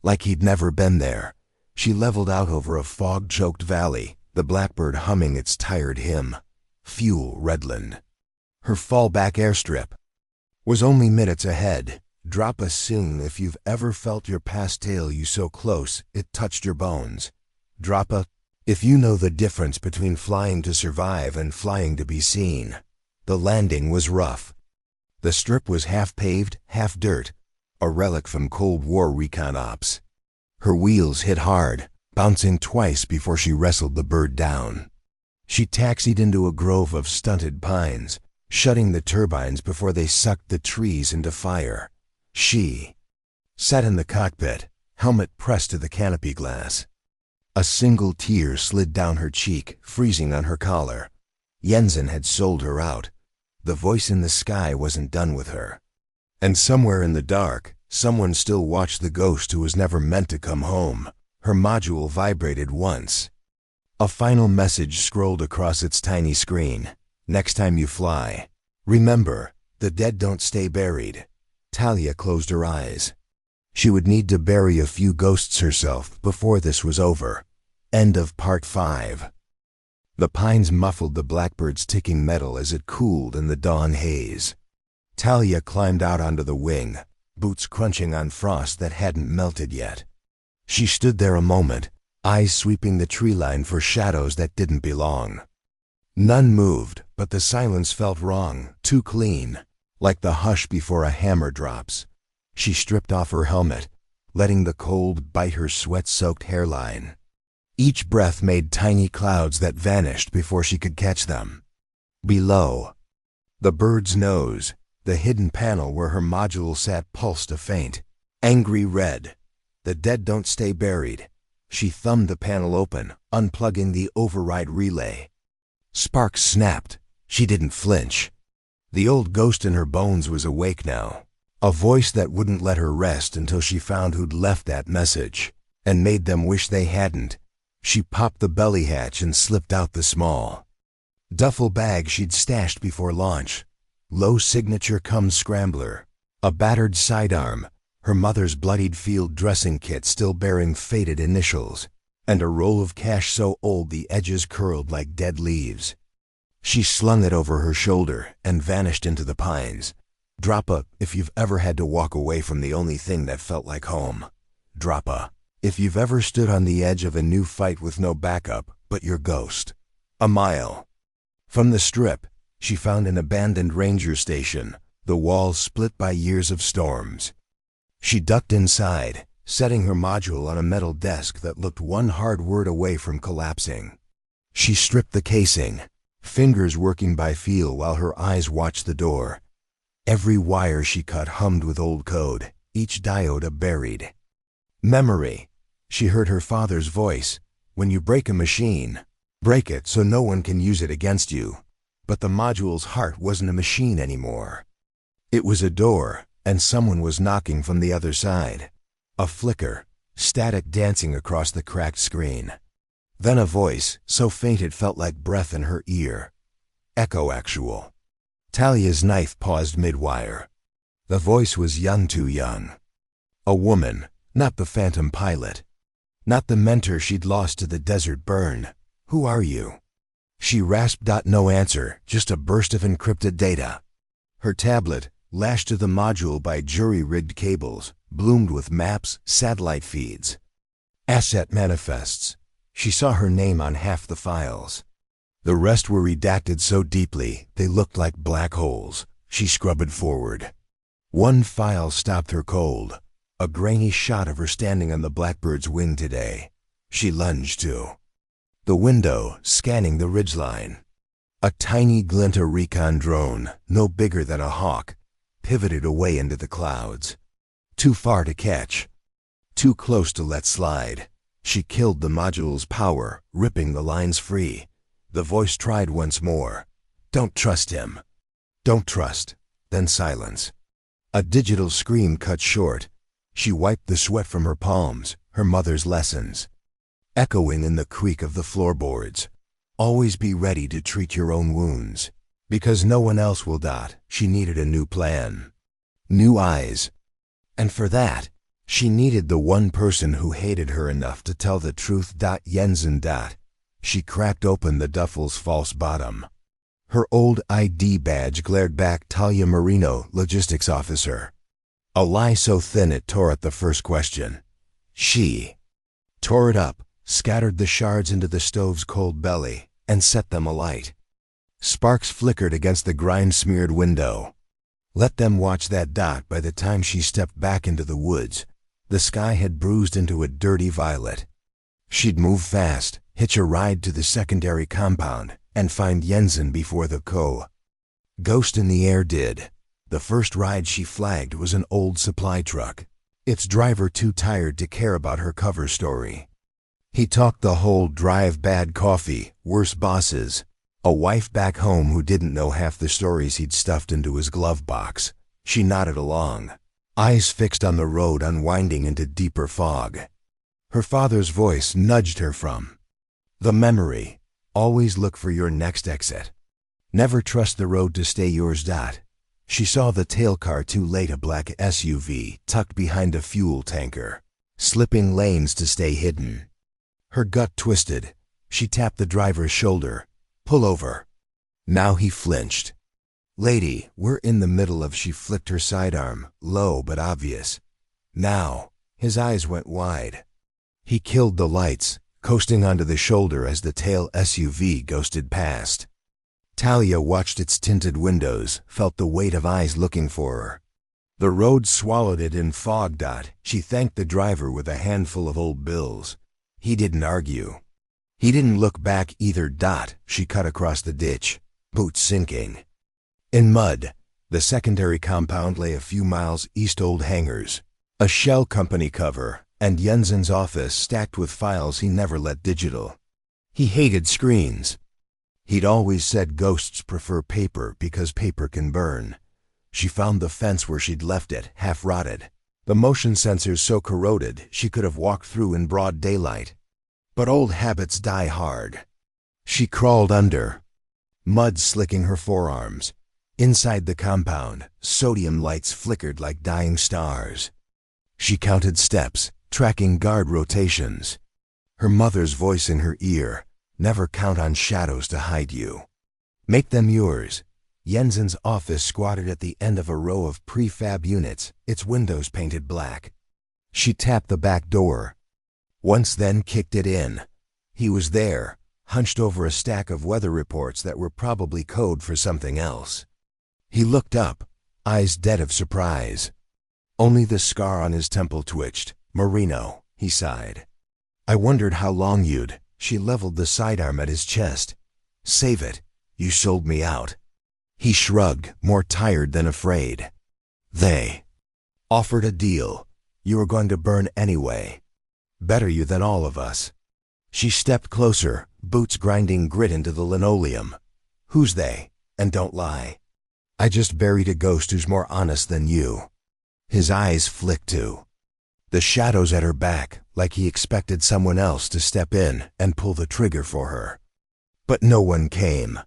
S1: Like he'd never been there. She leveled out over a fog-choked valley, the Blackbird humming its tired hymn. Fuel Redland. Her fallback airstrip was only minutes ahead. Drop a soon if you've ever felt your past tail you so close it touched your bones. Drop a if you know the difference between flying to survive and flying to be seen. The landing was rough. The strip was half paved, half dirt, a relic from Cold War recon ops. Her wheels hit hard, bouncing twice before she wrestled the bird down. She taxied into a grove of stunted pines, shutting the turbines before they sucked the trees into fire. She sat in the cockpit, helmet pressed to the canopy glass. A single tear slid down her cheek, freezing on her collar. Jensen had sold her out. The voice in the sky wasn't done with her. And somewhere in the dark, someone still watched the ghost who was never meant to come home. Her module vibrated once. A final message scrolled across its tiny screen. Next time you fly, remember, the dead don't stay buried. Talia closed her eyes. She would need to bury a few ghosts herself before this was over. End of Part 5. The pines muffled the blackbird's ticking metal as it cooled in the dawn haze. Talia climbed out onto the wing, boots crunching on frost that hadn't melted yet. She stood there a moment, eyes sweeping the tree line for shadows that didn't belong. None moved, but the silence felt wrong, too clean, like the hush before a hammer drops. She stripped off her helmet, letting the cold bite her sweat-soaked hairline. Each breath made tiny clouds that vanished before she could catch them. Below, the bird's nose, the hidden panel where her module sat, pulsed a faint, angry red. The dead don't stay buried. She thumbed the panel open, unplugging the override relay. Sparks snapped. She didn't flinch. The old ghost in her bones was awake now. A voice that wouldn't let her rest until she found who'd left that message, and made them wish they hadn't. She popped the belly hatch and slipped out the small duffel bag she'd stashed before launch. Low signature cum scrambler, a battered sidearm, her mother's bloodied field dressing kit still bearing faded initials, and a roll of cash so old the edges curled like dead leaves. She slung it over her shoulder and vanished into the pines. Drop a if you've ever had to walk away from the only thing that felt like home. Drop a if you've ever stood on the edge of a new fight with no backup but your ghost. A mile from the strip, she found an abandoned ranger station, the walls split by years of storms. She ducked inside, setting her module on a metal desk that looked one hard word away from collapsing. She stripped the casing, fingers working by feel while her eyes watched the door. Every wire she cut hummed with old code, each diode a buried memory. She heard her father's voice. When you break a machine, break it so no one can use it against you. But the module's heart wasn't a machine anymore. It was a door, and someone was knocking from the other side. A flicker, static dancing across the cracked screen. Then a voice, so faint it felt like breath in her ear. Echo actual. Talia's knife paused mid-wire. The voice was young, too young. A woman, not the phantom pilot. Not the mentor she'd lost to the desert burn. Who are you? She rasped. No answer, just a burst of encrypted data. Her tablet, lashed to the module by jury-rigged cables, bloomed with maps, satellite feeds, asset manifests. She saw her name on half the files. The rest were redacted so deeply they looked like black holes. She scrubbed forward. One file stopped her cold. A grainy shot of her standing on the blackbird's wing today. She lunged to the window, scanning the ridgeline. A tiny Glinta recon drone, no bigger than a hawk, pivoted away into the clouds. Too far to catch. Too close to let slide. She killed the module's power, ripping the lines free. The voice tried once more. Don't trust him. Don't trust. Then silence. A digital scream cut short. She wiped the sweat from her palms, her mother's lessons, echoing in the creak of the floorboards. Always be ready to treat your own wounds. Because no one else will. She needed a new plan. New eyes. And for that, she needed the one person who hated her enough to tell the truth. Jensen. She cracked open the duffel's false bottom. Her old ID badge glared back. Talia Marino, logistics officer. A lie so thin it tore at the first question. She tore it up, scattered the shards into the stove's cold belly, and set them alight. Sparks flickered against the grime-smeared window. Let them watch that. By the time she stepped back into the woods, The sky had bruised into a dirty violet. She'd move fast, hitch a ride to the secondary compound, and find Jensen before the Ghost in the Air did. The first ride she flagged was an old supply truck, its driver too tired to care about her cover story. He talked the whole drive: bad coffee, worse bosses, a wife back home who didn't know half the stories he'd stuffed into his glove box. She nodded along, eyes fixed on the road unwinding into deeper fog. Her father's voice nudged her from the memory. Always look for your next exit. Never trust the road to stay yours. She saw the tail car too late, a black SUV tucked behind a fuel tanker, slipping lanes to stay hidden. Her gut twisted. She tapped the driver's shoulder. Pull over. Now he flinched. Lady, we're in the middle of. She flicked her sidearm, low but obvious. Now. His eyes went wide. He killed the lights, coasting onto the shoulder as the tail SUV ghosted past. Talia watched its tinted windows, felt the weight of eyes looking for her. The road swallowed it in fog. She thanked the driver with a handful of old bills. He didn't argue. He didn't look back either. She cut across the ditch, boots sinking. In mud, the secondary compound lay a few miles east. Old hangars, a shell company cover, and Jensen's office stacked with files he never let digital. He hated screens. He'd always said ghosts prefer paper because paper can burn. She found the fence where she'd left it, half rotted, the motion sensors so corroded she could have walked through in broad daylight. But old habits die hard. She crawled under, mud slicking her forearms. Inside the compound, sodium lights flickered like dying stars. She counted steps, tracking guard rotations. Her mother's voice in her ear: never count on shadows to hide you. Make them yours. Jensen's office squatted at the end of a row of prefab units, its windows painted black. She tapped the back door. Once, then kicked it in. He was there, hunched over a stack of weather reports that were probably code for something else. He looked up, eyes dead of surprise. Only the scar on his temple twitched. Marino, he sighed. I wondered how long you'd. She leveled the sidearm at his chest. Save it. You sold me out. He shrugged, more tired than afraid. They offered a deal. You were going to burn anyway. Better you than all of us. She stepped closer, boots grinding grit into the linoleum. Who's they? And don't lie. I just buried a ghost who's more honest than you. His eyes flicked too. The shadows at her back, like he expected someone else to step in and pull the trigger for her. But no one came.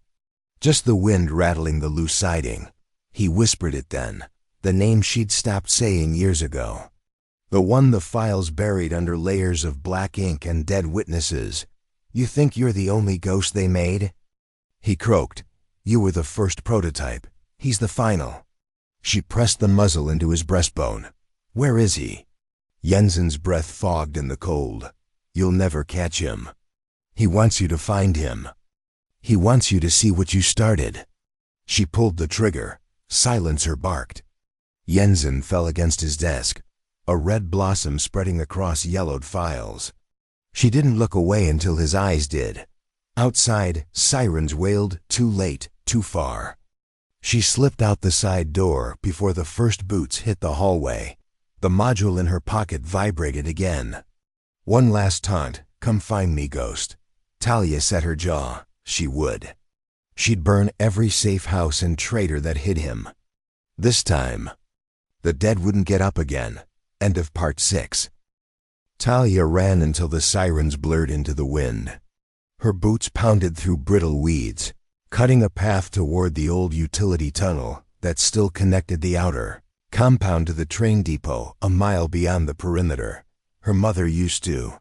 S1: Just the wind rattling the loose siding. He whispered it then, the name she'd stopped saying years ago. The one the files buried under layers of black ink and dead witnesses. You think you're the only ghost they made? He croaked. You were the first prototype. He's the final. She pressed the muzzle into his breastbone. Where is he? Jensen's breath fogged in the cold. You'll never catch him. He wants you to find him. He wants you to see what you started. She pulled the trigger. Silencer barked. Jensen fell against his desk, a red blossom spreading across yellowed files. She didn't look away until his eyes did. Outside, sirens wailed, too late, too far. She slipped out the side door before the first boots hit the hallway. The module in her pocket vibrated again. One last taunt. Come find me, ghost. Talia set her jaw. She would. She'd burn every safe house and traitor that hid him. This time, the dead wouldn't get up again. End of part 6. Talia ran until the sirens blurred into the wind. Her boots pounded through brittle weeds, cutting a path toward the old utility tunnel that still connected the outer compound to the train depot a mile beyond the perimeter. Her mother used to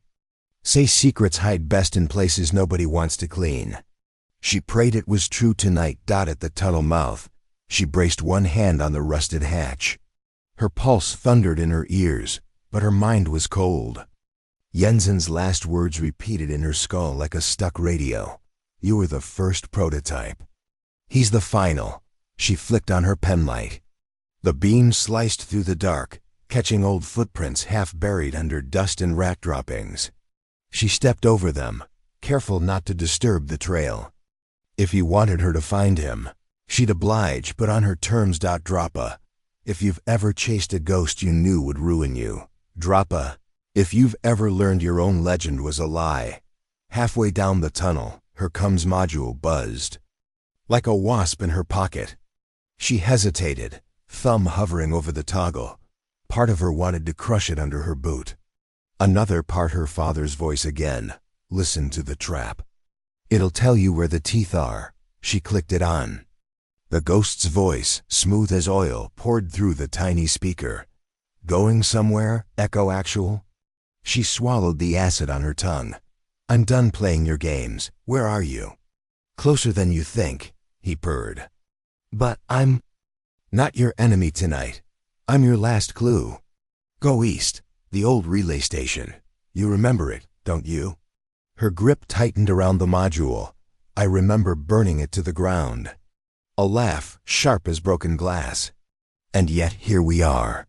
S1: say secrets hide best in places nobody wants to clean. She prayed it was true tonight. At the tunnel mouth, she braced one hand on the rusted hatch. Her pulse thundered in her ears, but her mind was cold. Jensen's last words repeated in her skull like a stuck radio. You were the first prototype. He's the final. She flicked on her penlight. The beam sliced through the dark, catching old footprints half buried under dust and rat droppings. She stepped over them, careful not to disturb the trail. If he wanted her to find him, she'd oblige, but on her terms. Droppa. If you've ever chased a ghost you knew would ruin you. Droppa. If you've ever learned your own legend was a lie. Halfway down the tunnel, her comms module buzzed. Like a wasp in her pocket. She hesitated, thumb hovering over the toggle. Part of her wanted to crush it under her boot. Another part her father's voice again. Listen to the trap. It'll tell you where the teeth are. She clicked it on. The ghost's voice, smooth as oil, poured through the tiny speaker. Going somewhere, Echo Actual? She swallowed the acid on her tongue. I'm done playing your games. Where are you? Closer than you think, he purred. But I'm not your enemy tonight. I'm your last clue. Go east, the old relay station. You remember it, don't you? Her grip tightened around the module. I remember burning it to the ground. A laugh, sharp as broken glass. And yet here we are.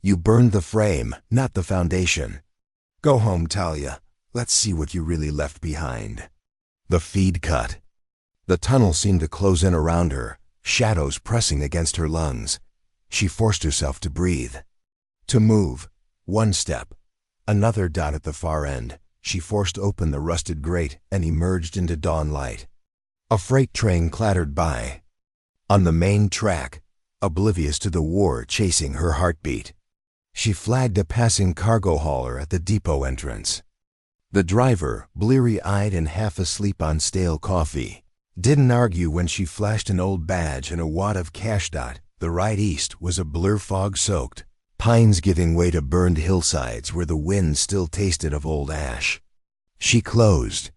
S1: You burned the frame, not the foundation. Go home, Talia. Let's see what you really left behind. The feed cut. The tunnel seemed to close in around her, shadows pressing against her lungs. She forced herself to breathe. To move. One step. Another dot at the far end. She forced open the rusted grate and emerged into dawn light. A freight train clattered by. On the main track, oblivious to the war chasing her heartbeat. She flagged a passing cargo hauler at the depot entrance. The driver, bleary-eyed and half asleep on stale coffee, didn't argue when she flashed an old badge and a wad of cash. The ride east was a blur, fog-soaked, pines giving way to burned hillsides where the wind still tasted of old ash. She closed,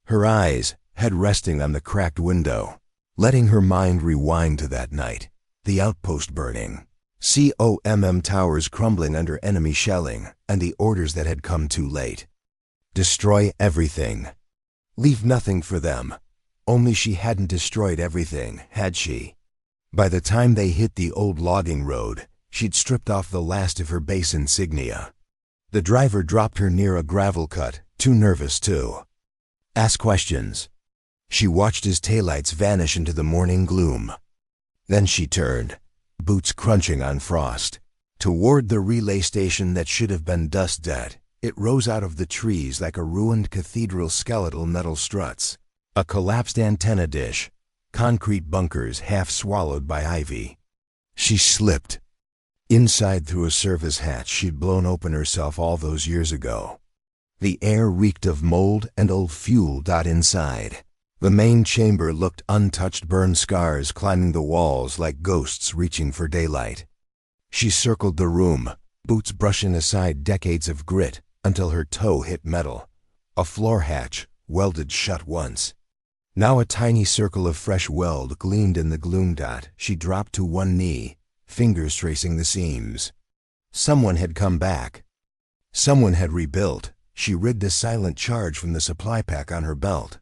S1: her eyes, head resting on the cracked window, letting her mind rewind to that night, the outpost burning, COMM towers crumbling under enemy shelling, and the orders that had come too late. Destroy everything. Leave nothing for them. Only she hadn't destroyed everything, had she? By the time they hit the old logging road, she'd stripped off the last of her base insignia. The driver dropped her near a gravel cut, too nervous to ask questions. She watched his taillights vanish into the morning gloom. Then she turned, boots crunching on frost, toward the relay station that should have been dust. It rose out of the trees like a ruined cathedral, skeletal metal struts, a collapsed antenna dish, concrete bunkers half swallowed by ivy. She slipped. Inside through a service hatch she'd blown open herself all those years ago. The air reeked of mold and old fuel. Inside, the main chamber looked untouched, burned scars climbing the walls like ghosts reaching for daylight. She circled the room, boots brushing aside decades of grit, until her toe hit metal. A floor hatch, welded shut once. Now a tiny circle of fresh weld gleamed in the gloom. She dropped to one knee, fingers tracing the seams. Someone had come back. Someone had rebuilt. She rigged a silent charge from the supply pack on her belt.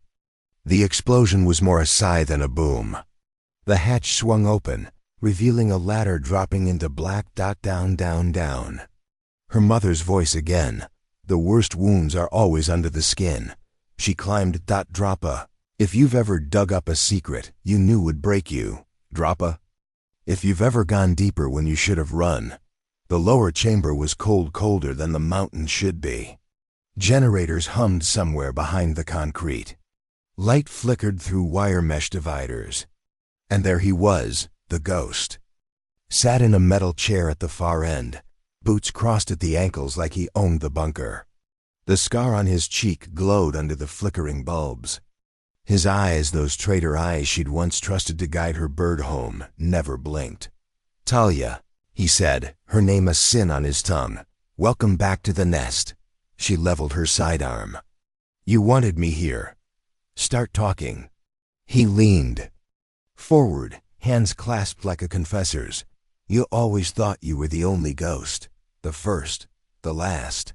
S1: The explosion was more a sigh than a boom. The hatch swung open, revealing a ladder dropping into black. Down, down, down. Her mother's voice again. The worst wounds are always under the skin. She climbed. Droppa. If you've ever dug up a secret you knew would break you, Droppa. If you've ever gone deeper when you should have run. The lower chamber was cold, colder than the mountain should be. Generators hummed somewhere behind the concrete. Light flickered through wire mesh dividers. And there he was, the ghost. Sat in a metal chair at the far end, boots crossed at the ankles like he owned the bunker. The scar on his cheek glowed under the flickering bulbs. His eyes, those traitor eyes she'd once trusted to guide her bird home, never blinked. Talia, he said, her name a sin on his tongue. Welcome back to the nest. She leveled her sidearm. You wanted me here. Start talking. He leaned forward, hands clasped like a confessor's. You always thought you were the only ghost, the first, the last.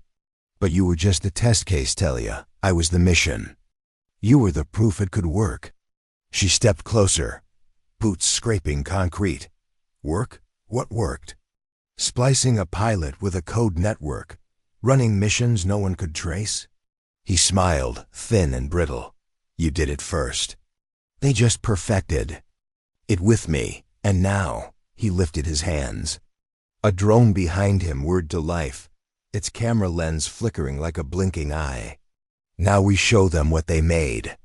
S1: But you were just the test case, Talia. I was the mission. You were the proof it could work. She stepped closer, boots scraping concrete. Work? What worked? Splicing a pilot with a code network, running missions no one could trace? He smiled, thin and brittle. You did it first. They just perfected it with me, and now, he lifted his hands. A drone behind him whirred to life, its camera lens flickering like a blinking eye. Now we show them what they made.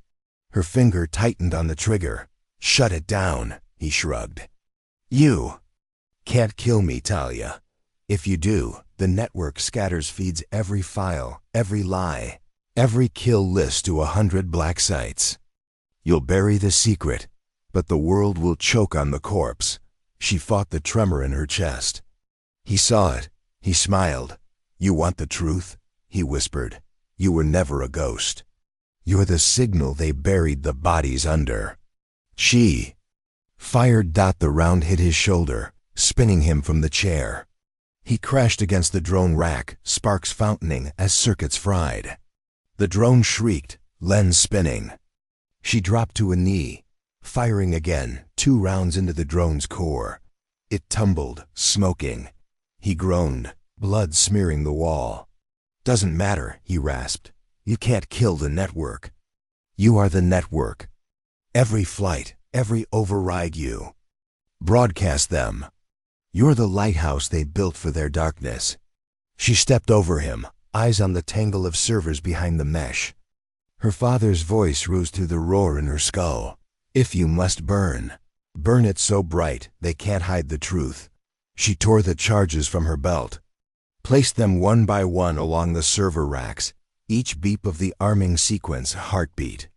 S1: Her finger tightened on the trigger. Shut it down, he shrugged. You can't kill me, Talia. If you do, the network scatters feeds every file, every lie, every kill list to 100 black sites. You'll bury the secret, but the world will choke on the corpse. She fought the tremor in her chest. He saw it. He smiled. You want the truth? He whispered. You were never a ghost. You're the signal they buried the bodies under. She fired. The round hit his shoulder, spinning him from the chair. He crashed against the drone rack, sparks fountaining as circuits fried. The drone shrieked, lens spinning. She dropped to a knee, firing again, 2 rounds into the drone's core. It tumbled, smoking. He groaned, blood smearing the wall. Doesn't matter, he rasped. You can't kill the network. You are the network. Every flight, every override you broadcast them. You're the lighthouse they built for their darkness. She stepped over him, eyes on the tangle of servers behind the mesh. Her father's voice rose through the roar in her skull. If you must burn, burn it so bright they can't hide the truth. She tore the charges from her belt, placed them one by one along the server racks, each beep of the arming sequence a heartbeat.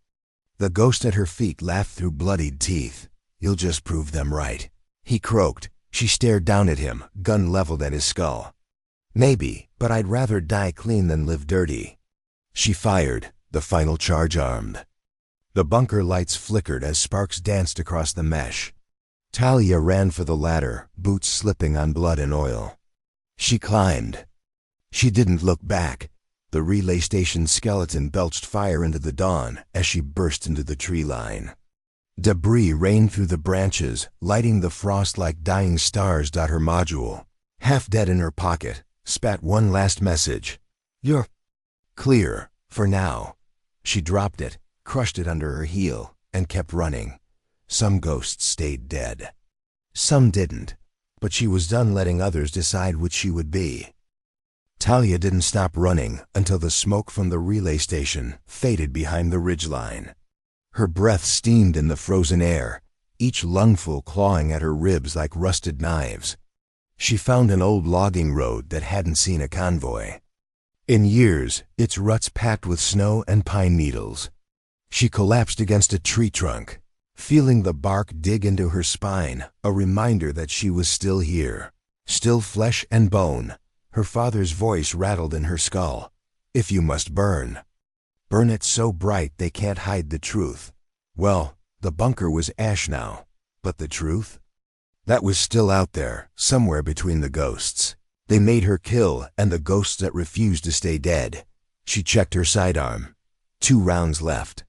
S1: The ghost at her feet laughed through bloodied teeth. You'll just prove them right, he croaked. She stared down at him, gun leveled at his skull. Maybe, but I'd rather die clean than live dirty. She fired, the final charge armed. The bunker lights flickered as sparks danced across the mesh. Talia ran for the ladder, boots slipping on blood and oil. She climbed. She didn't look back. The relay station skeleton belched fire into the dawn as she burst into the tree line. Debris rained through the branches, lighting the frost like dying stars. Her module, half dead in her pocket, spat one last message. You're clear, for now. She dropped it, crushed it under her heel, and kept running. Some ghosts stayed dead. Some didn't, but she was done letting others decide which she would be. Talia didn't stop running until the smoke from the relay station faded behind the ridgeline. Her breath steamed in the frozen air, each lungful clawing at her ribs like rusted knives. She found an old logging road that hadn't seen a convoy in years, its ruts packed with snow and pine needles. She collapsed against a tree trunk, feeling the bark dig into her spine, a reminder that she was still here, still flesh and bone. Her father's voice rattled in her skull. If you must burn, burn it so bright they can't hide the truth. Well, the bunker was ash now, but the truth? That was still out there, somewhere between the ghosts. They made her kill and the ghosts that refused to stay dead. She checked her sidearm. 2 rounds left.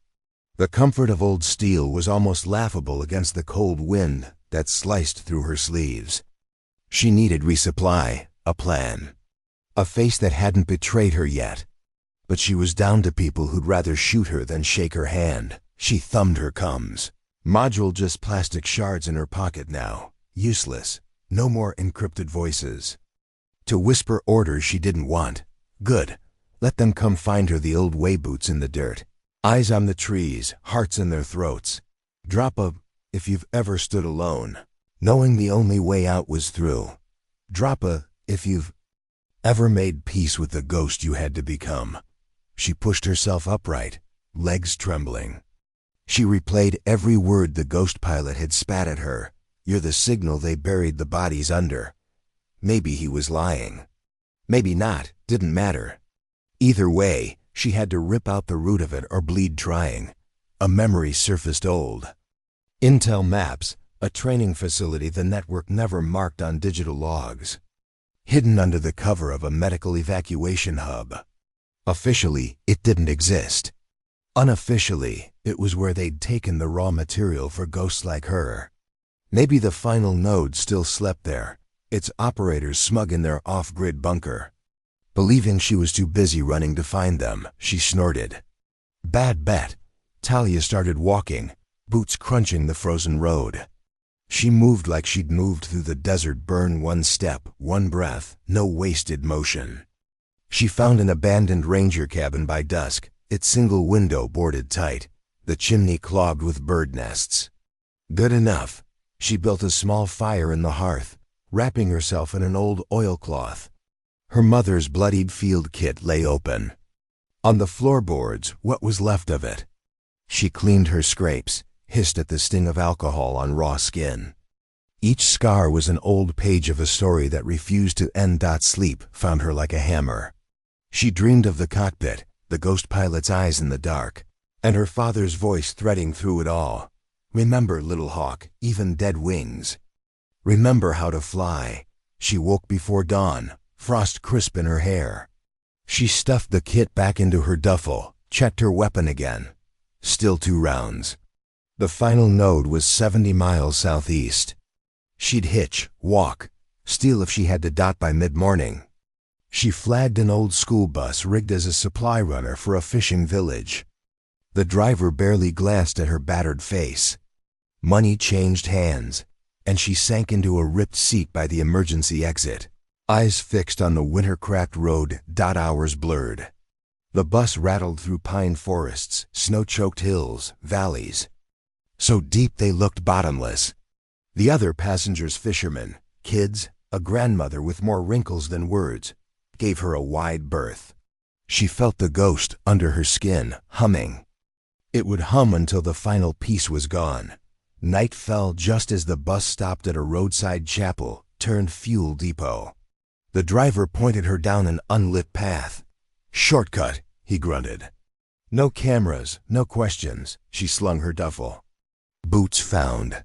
S1: The comfort of old steel was almost laughable against the cold wind that sliced through her sleeves. She needed resupply, a plan, a face that hadn't betrayed her yet. But she was down to people who'd rather shoot her than shake her hand. She thumbed her comms. Module just plastic shards in her pocket now. Useless. No more encrypted voices to whisper orders she didn't want. Good. Let them come find her, the old way boots in the dirt. Eyes on the trees, hearts in their throats. Drop a, if you've ever stood alone, knowing the only way out was through. Drop a, if you've ever made peace with the ghost you had to become. She pushed herself upright, legs trembling. She replayed every word the ghost pilot had spat at her. You're the signal they buried the bodies under. Maybe he was lying. Maybe not, didn't matter. Either way, she had to rip out the root of it or bleed trying. A memory surfaced old. Intel maps, a training facility the network never marked on digital logs. Hidden under the cover of a medical evacuation hub. Officially, it didn't exist. Unofficially, it was where they'd taken the raw material for ghosts like her. Maybe the final node still slept there, its operators smug in their off-grid bunker. Believing she was too busy running to find them, she snorted. Bad bet. Talia started walking, boots crunching the frozen road. She moved like she'd moved through the desert burn, one step, one breath, no wasted motion. She found an abandoned ranger cabin by dusk, its single window boarded tight, the chimney clogged with bird nests. Good enough. She built a small fire in the hearth, wrapping herself in an old oilcloth. Her mother's bloodied field kit lay open. On the floorboards, what was left of it? She cleaned her scrapes, hissed at the sting of alcohol on raw skin. Each scar was an old page of a story that refused to end. Sleep found her like a hammer. She dreamed of the cockpit, the ghost pilot's eyes in the dark, and her father's voice threading through it all. Remember, little hawk, even dead wings. Remember how to fly. She woke before dawn, frost crisp in her hair. She stuffed the kit back into her duffel, checked her weapon again. Still 2 rounds. The final node was 70 miles southeast. She'd hitch, walk, steal if she had to. By mid-morning, she flagged an old school bus rigged as a supply runner for a fishing village. The driver barely glanced at her battered face. Money changed hands, and she sank into a ripped seat by the emergency exit, eyes fixed on the winter-cracked road. Hours blurred. The bus rattled through pine forests, snow-choked hills, valleys. So deep they looked bottomless. The other passengers, fishermen, kids, a grandmother with more wrinkles than words, gave her a wide berth. She felt the ghost under her skin, humming. It would hum until the final piece was gone. Night fell just as the bus stopped at a roadside chapel, turned fuel depot. The driver pointed her down an unlit path. Shortcut, he grunted. No cameras, no questions. She slung her duffel. Boots found.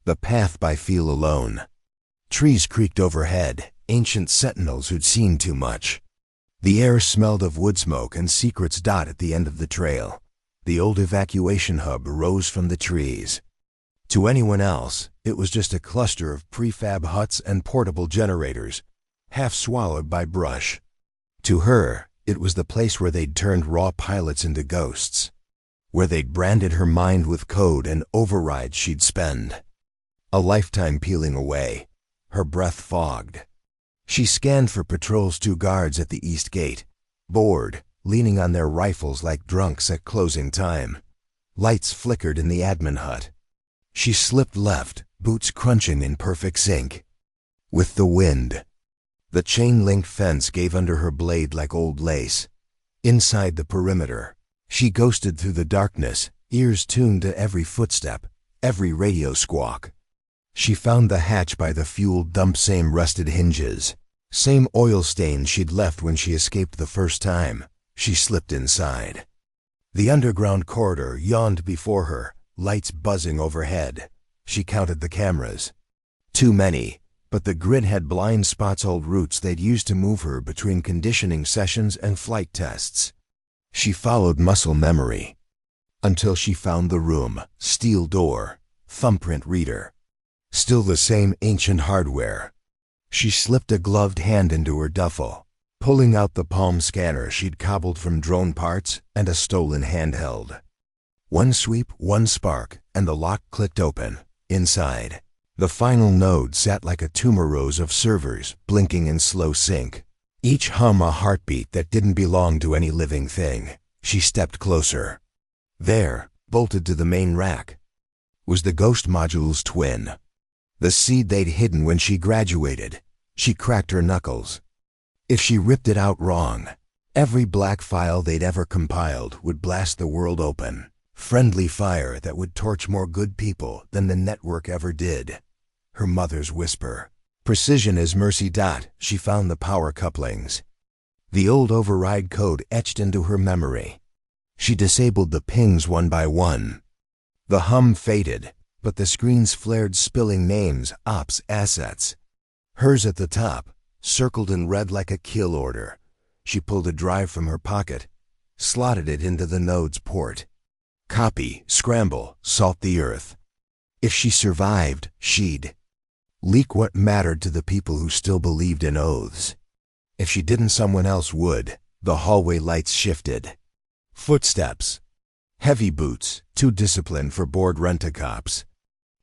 S1: The path by feel alone. Trees creaked overhead, ancient sentinels who'd seen too much. The air smelled of wood smoke and secrets. At the end of the trail, the old evacuation hub rose from the trees. To anyone else, it was just a cluster of prefab huts and portable generators, half swallowed by brush. To her, it was the place where they'd turned raw pilots into ghosts, where they'd branded her mind with code and overrides she'd spend. A lifetime peeling away, her breath fogged. She scanned for patrols. 2 guards at the east gate, bored, leaning on their rifles like drunks at closing time. Lights flickered in the admin hut. She slipped left, boots crunching in perfect sync with the wind. The chain-link fence gave under her blade like old lace. Inside the perimeter, she ghosted through the darkness, ears tuned to every footstep, every radio squawk. She found the hatch by the fuel dump, same rusted hinges, same oil stains she'd left when she escaped the first time. She slipped inside. The underground corridor yawned before her, lights buzzing overhead. She counted the cameras. Too many, but the grid had blind spots, old routes they'd used to move her between conditioning sessions and flight tests. She followed muscle memory until she found the room, steel door, thumbprint reader. Still the same ancient hardware. She slipped a gloved hand into her duffel, pulling out the palm scanner she'd cobbled from drone parts and a stolen handheld. One sweep, one spark, and the lock clicked open. Inside, the final node sat like a tumor, rows of servers blinking in slow sync, each hum a heartbeat that didn't belong to any living thing. She stepped closer. There, bolted to the main rack, was the Ghost module's twin. The seed they'd hidden when she graduated. She cracked her knuckles. If she ripped it out wrong, every black file they'd ever compiled would blast the world open. Friendly fire that would torch more good people than the network ever did. Her mother's whisper. Precision as mercy. She found the power couplings. The old override code etched into her memory. She disabled the pings one by one. The hum faded, but the screens flared, spilling names, ops, assets. Hers at the top, circled in red like a kill order. She pulled a drive from her pocket, slotted it into the node's port. Copy, scramble, salt the earth. If she survived, she'd Leak what mattered to the people who still believed in oaths. If she didn't, someone else would. The hallway lights shifted. Footsteps. Heavy boots, too disciplined for bored rent-a-cops.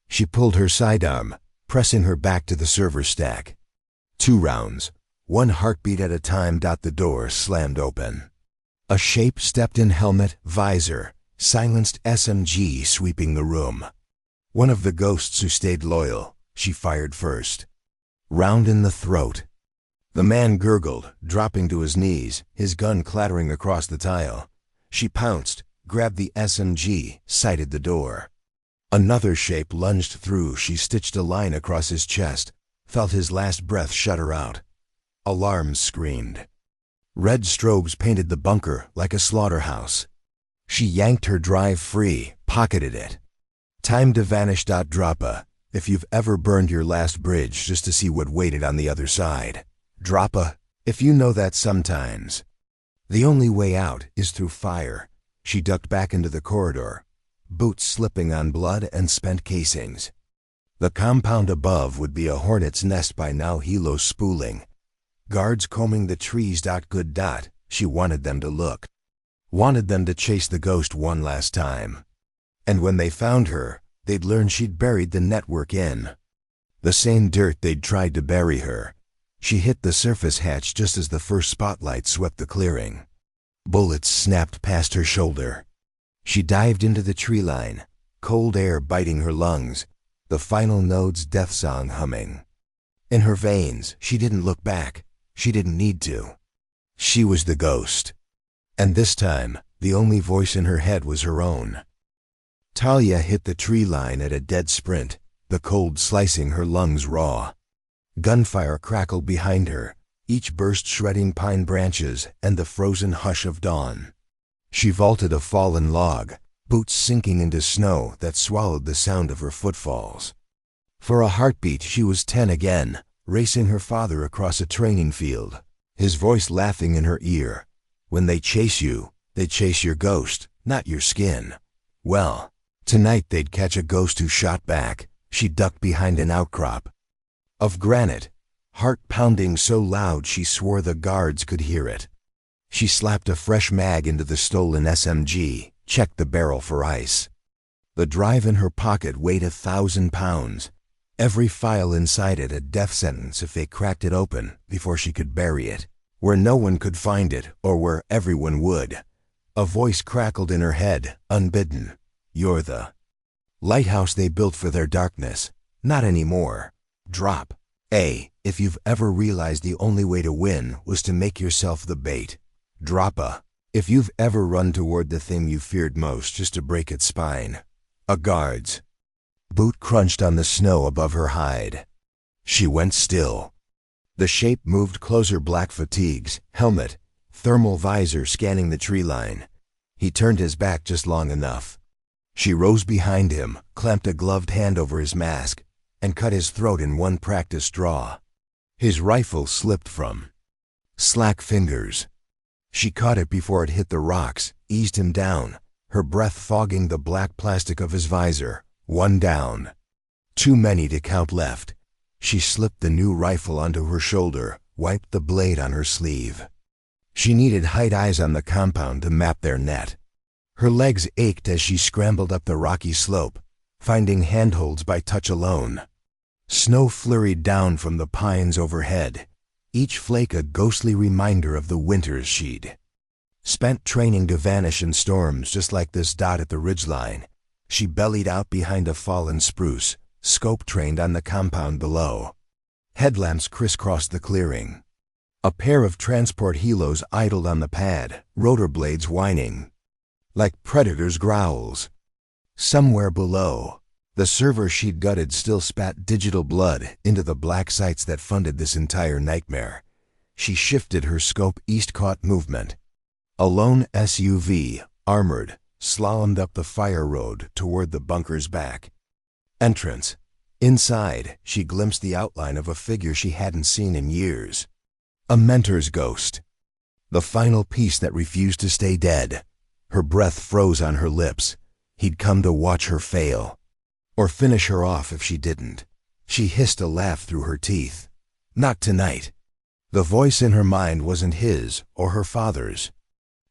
S1: She pulled her sidearm, pressing her back to the server stack. 2 rounds, 1 heartbeat at a time. The door slammed open. A shape stepped in, helmet, visor, silenced SMG sweeping the room. One of the ghosts who stayed loyal. She fired first. Round in the throat. The man gurgled, dropping to his knees, his gun clattering across the tile. She pounced, grabbed the SMG, sighted the door. Another shape lunged through. She stitched a line across his chest, felt his last breath shudder out. Alarms screamed. Red strobes painted the bunker like a slaughterhouse. She yanked her drive free, pocketed it. Time to vanish. Droppa. If you've ever burned your last bridge just to see what waited on the other side. Droppa. If you know that sometimes the only way out is through fire. She ducked back into the corridor, boots slipping on blood and spent casings. The compound above would be a hornet's nest by now. Helo spooling. Guards combing the trees. Good. She wanted them to look. Wanted them to chase the ghost one last time. And when they found her, they'd learn she'd buried the network in the same dirt they'd tried to bury her. She hit the surface hatch just as the first spotlight swept the clearing. Bullets snapped past her shoulder. She dived into the tree line, cold air biting her lungs, the final node's death song humming. In her veins, she didn't look back. She didn't need to. She was the ghost. And this time, the only voice in her head was her own. Talia hit the tree line at a dead sprint, the cold slicing her lungs raw. Gunfire crackled behind her, each burst shredding pine branches and the frozen hush of dawn. She vaulted a fallen log, boots sinking into snow that swallowed the sound of her footfalls. For a heartbeat she was 10 again, racing her father across a training field, his voice laughing in her ear. When they chase you, they chase your ghost, not your skin. Well, tonight they'd catch a ghost who shot back. She ducked behind an outcrop of granite, heart pounding so loud she swore the guards could hear it. She slapped a fresh mag into the stolen SMG, checked the barrel for ice. The drive in her pocket weighed 1,000 pounds. Every file inside it a death sentence if they cracked it open before she could bury it, where no one could find it or where everyone would. A voice crackled in her head, unbidden. You're the lighthouse they built for their darkness. Not anymore. Drop. If you've ever realized the only way to win was to make yourself the bait. Droppa. If you've ever run toward the thing you feared most just to break its spine. A guard's boot crunched on the snow above her hide. She went still. The shape moved closer, black fatigues, helmet, thermal visor scanning the tree line. He turned his back just long enough. She rose behind him, clamped a gloved hand over his mask, and cut his throat in one practice draw. His rifle slipped from slack fingers. She caught it before it hit the rocks, eased him down, her breath fogging the black plastic of his visor. 1 down. Too many to count left. She slipped the new rifle onto her shoulder, wiped the blade on her sleeve. She needed height eyes on the compound to map their net. Her legs ached as she scrambled up the rocky slope, finding handholds by touch alone. Snow flurried down from the pines overhead, each flake a ghostly reminder of the winters she'd spent training to vanish in storms just like this. At the ridgeline, she bellied out behind a fallen spruce, scope trained on the compound below. Headlamps crisscrossed the clearing. A pair of transport helos idled on the pad, rotor blades whining like predators' growls. Somewhere below, the server she'd gutted still spat digital blood into the black sites that funded this entire nightmare. She shifted her scope east, caught movement. A lone SUV, armored, slalomed up the fire road toward the bunker's back. Entrance. Inside, she glimpsed the outline of a figure she hadn't seen in years. A mentor's ghost. The final piece that refused to stay dead. Her breath froze on her lips. He'd come to watch her fail. Or finish her off if she didn't. She hissed a laugh through her teeth. Not tonight. The voice in her mind wasn't his or her father's.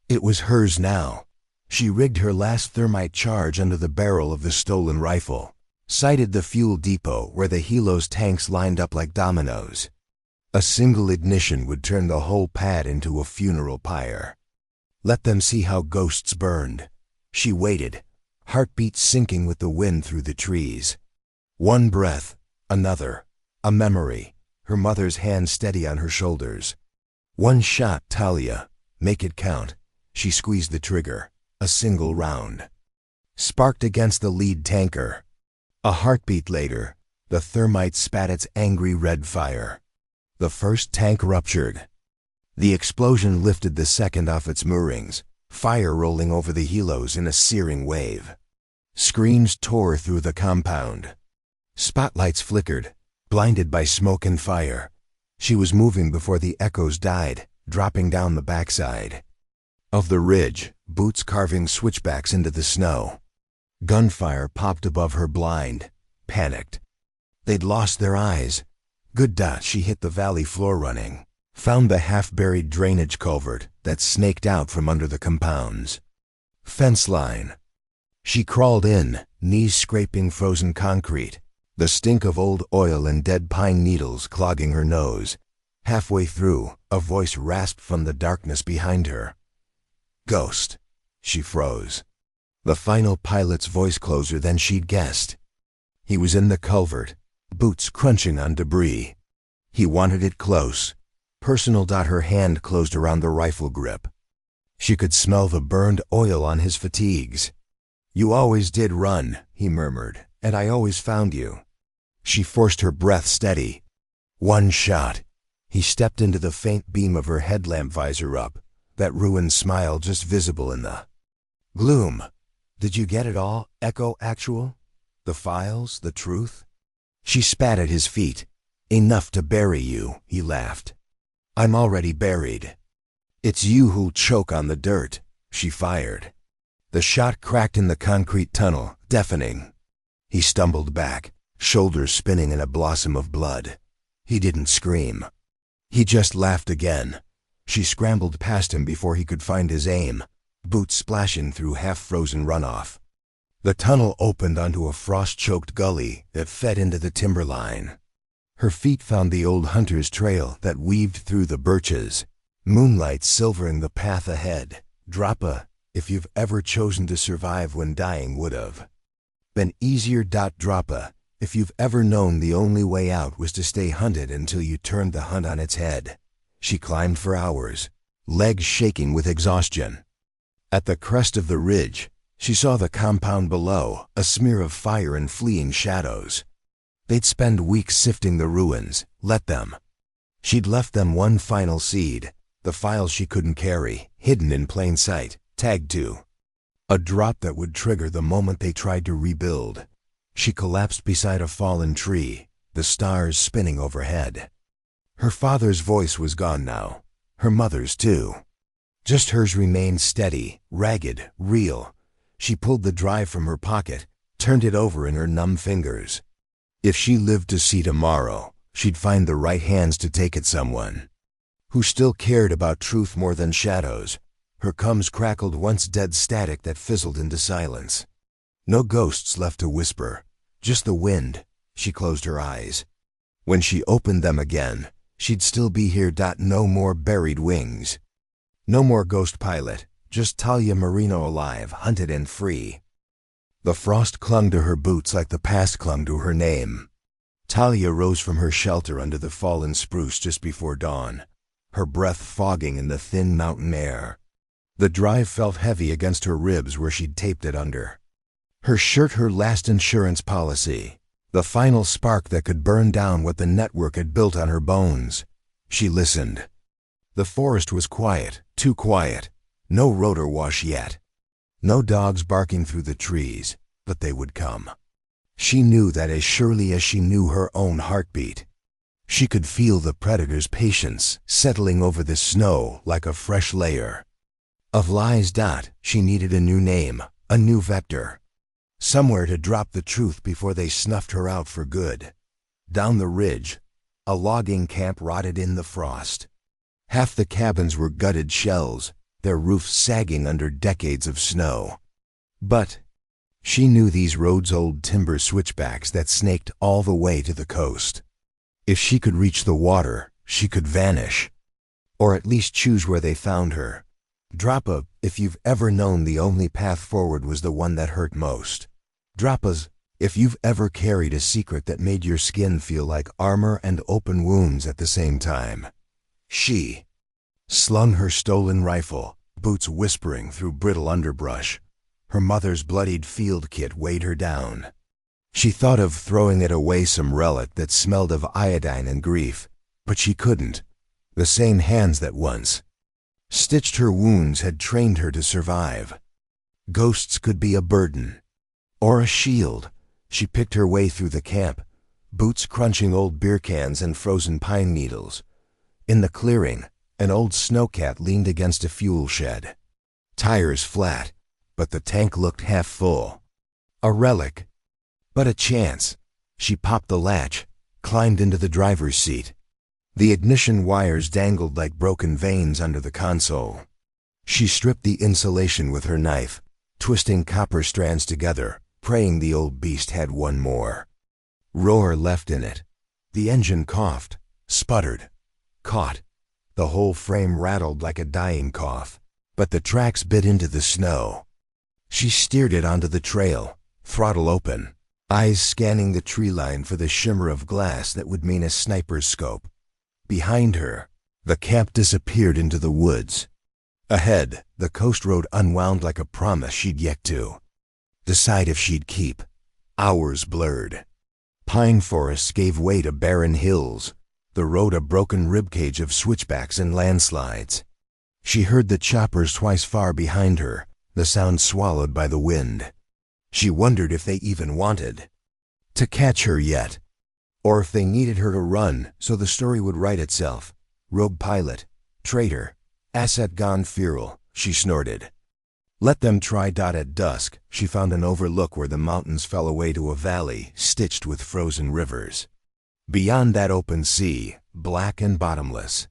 S1: It was hers now. She rigged her last thermite charge under the barrel of the stolen rifle, sighted the fuel depot where the Helos tanks lined up like dominoes. A single ignition would turn the whole pad into a funeral pyre. Let them see how ghosts burned. She waited, heartbeat sinking with the wind through the trees. One breath, another, a memory, her mother's hand steady on her shoulders. One shot, Talia, make it count. She squeezed the trigger, a single round. Sparked against the lead tanker. A heartbeat later, the thermite spat its angry red fire. The first tank ruptured. The explosion lifted the second off its moorings, fire rolling over the Helos in a searing wave. Screams tore through the compound. Spotlights flickered, blinded by smoke and fire. She was moving before the echoes died, dropping down the backside of the ridge, boots carving switchbacks into the snow. Gunfire popped above her blind, panicked. They'd lost their eyes. Good dot, she hit the valley floor running, found the half-buried drainage culvert that snaked out from under the compounds. Fence line. She crawled in, knees scraping frozen concrete, the stink of old oil and dead pine needles clogging her nose. Halfway through, a voice rasped from the darkness behind her. Ghost. She froze. The final pilot's voice closer than she'd guessed. He was in the culvert, boots crunching on debris. He wanted it close. Personal. Her hand closed around the rifle grip. She could smell the burned oil on his fatigues. You always did run, he murmured, and I always found you. She forced her breath steady. One shot. He stepped into the faint beam of her headlamp visor up, that ruined smile just visible in the gloom. Did you get it all, Echo Actual? The files, the truth? She spat at his feet. Enough to bury you, he laughed. I'm already buried. It's you who'll choke on the dirt, she fired. The shot cracked in the concrete tunnel, deafening. He stumbled back, shoulders spinning in a blossom of blood. He didn't scream. He just laughed again. She scrambled past him before he could find his aim, boots splashing through half-frozen runoff. The tunnel opened onto a frost-choked gully that fed into the timberline. Her feet found the old hunter's trail that weaved through the birches, moonlight silvering the path ahead. Droppa, if you've ever chosen to survive when dying would have been easier. Droppa, if you've ever known the only way out was to stay hunted until you turned the hunt on its head. She climbed for hours, legs shaking with exhaustion. At the crest of the ridge, she saw the compound below, a smear of fire and fleeing shadows. They'd spend weeks sifting the ruins, let them. She'd left them one final seed, the files she couldn't carry, hidden in plain sight, tagged to. A drop that would trigger the moment they tried to rebuild. She collapsed beside a fallen tree, the stars spinning overhead. Her father's voice was gone now, her mother's too. Just hers remained steady, ragged, real. She pulled the drive from her pocket, turned it over in her numb fingers. If she lived to see tomorrow, she'd find the right hands to take it. Someone who still cared about truth more than shadows. Her cums crackled once dead static that fizzled into silence. No ghosts left to whisper, just the wind. She closed her eyes. When she opened them again, she'd still be here. No more buried wings. No more ghost pilot, just Talia Marino alive, hunted and free. The frost clung to her boots like the past clung to her name. Talia rose from her shelter under the fallen spruce just before dawn, her breath fogging in the thin mountain air. The drive felt heavy against her ribs where she'd taped it under. Her shirt, her last insurance policy, the final spark that could burn down what the network had built on her bones. She listened. The forest was quiet, too quiet. No rotor wash yet. No dogs barking through the trees, but they would come. She knew that as surely as she knew her own heartbeat. She could feel the predator's patience settling over the snow like a fresh layer of lies. She needed a new name, a new vector. Somewhere to drop the truth before they snuffed her out for good. Down the ridge, a logging camp rotted in the frost. Half the cabins were gutted shells, their roofs sagging under decades of snow. But she knew these roads old timber switchbacks that snaked all the way to the coast. If she could reach the water, she could vanish. Or at least choose where they found her. Drapa, if you've ever known the only path forward was the one that hurt most. Drapas, if you've ever carried a secret that made your skin feel like armor and open wounds at the same time. She slung her stolen rifle, boots whispering through brittle underbrush. Her mother's bloodied field kit weighed her down. She thought of throwing it away, some relic that smelled of iodine and grief, but she couldn't. The same hands that once stitched her wounds had trained her to survive. Ghosts could be a burden or a shield. She picked her way through the camp, boots crunching old beer cans and frozen pine needles. In the clearing, an old snowcat leaned against a fuel shed. Tires flat, but the tank looked half full. A relic, but a chance. She popped the latch, climbed into the driver's seat. The ignition wires dangled like broken veins under the console. She stripped the insulation with her knife, twisting copper strands together, praying the old beast had one more roar left in it. The engine coughed, sputtered, caught. The whole frame rattled like a dying cough, but the tracks bit into the snow. She steered it onto the trail, throttle open, eyes scanning the tree line for the shimmer of glass that would mean a sniper's scope. Behind her, the camp disappeared into the woods. Ahead, the coast road unwound like a promise she'd yet to decide if she'd keep. Hours blurred. Pine forests gave way to barren hills, the road a broken ribcage of switchbacks and landslides. She heard the choppers twice far behind her, the sound swallowed by the wind. She wondered if they even wanted to catch her yet, or if they needed her to run so the story would write itself. Rogue pilot, traitor, asset gone feral, she snorted. Let them try. At dusk, she found an overlook where the mountains fell away to a valley stitched with frozen rivers. Beyond that open sea, black and bottomless.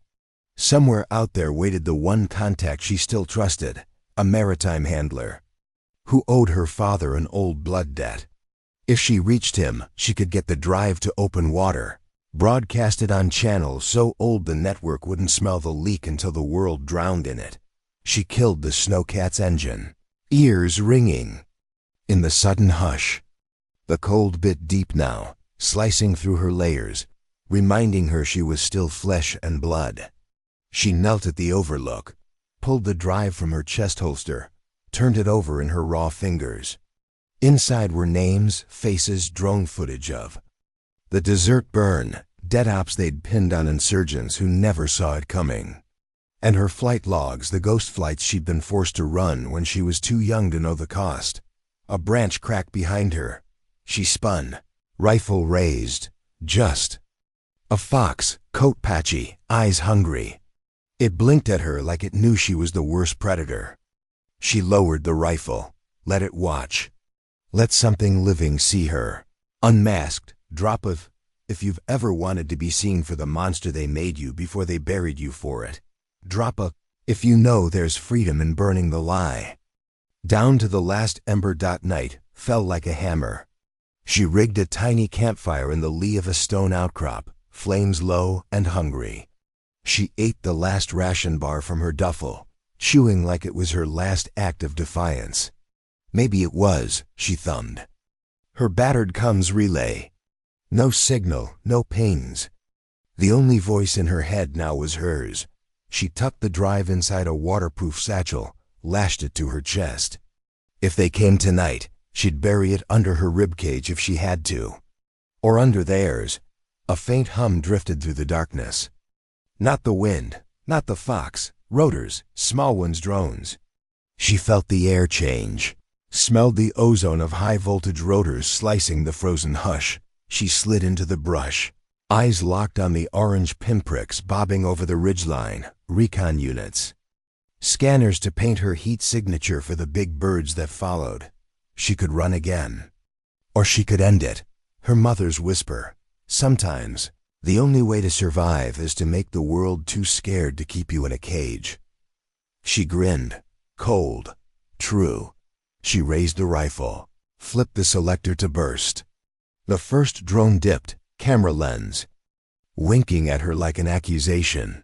S1: Somewhere out there waited the one contact she still trusted, a maritime handler, who owed her father an old blood debt. If she reached him, she could get the drive to open water, broadcasted on channels so old the network wouldn't smell the leak until the world drowned in it. She killed the snowcat's engine, ears ringing. In the sudden hush, the cold bit deep now, slicing through her layers, reminding her she was still flesh and blood. She knelt at the overlook, pulled the drive from her chest holster, turned it over in her raw fingers. Inside were names, faces, drone footage of the desert burn, dead ops they'd pinned on insurgents who never saw it coming. And her flight logs, the ghost flights she'd been forced to run when she was too young to know the cost. A branch cracked behind her. She spun, rifle raised, just. A fox, coat patchy, eyes hungry. It blinked at her like it knew she was the worst predator. She lowered the rifle, let it watch. Let something living see her. Unmasked, drop of, if you've ever wanted to be seen for the monster they made you before they buried you for it. Drop a, if you know there's freedom in burning the lie. Down to the last ember. Night fell like a hammer. She rigged a tiny campfire in the lee of a stone outcrop, flames low and hungry. She ate the last ration bar from her duffel, chewing like it was her last act of defiance. Maybe it was, she thumbed. Her battered comms relay. No signal, no pings. The only voice in her head now was hers. She tucked the drive inside a waterproof satchel, lashed it to her chest. If they came tonight, she'd bury it under her ribcage if she had to. Or under theirs. A faint hum drifted through the darkness. Not the wind, not the fox, rotors, small ones, drones. She felt the air change, smelled the ozone of high-voltage rotors slicing the frozen hush. She slid into the brush, eyes locked on the orange pinpricks bobbing over the ridgeline, recon units. Scanners to paint her heat signature for the big birds that followed. She could run again. Or she could end it. Her mother's whisper, Sometimes, the only way to survive is to make the world too scared to keep you in a cage. She grinned, cold, true. She raised the rifle, flipped the selector to burst. The first drone dipped, camera lens, winking at her like an accusation.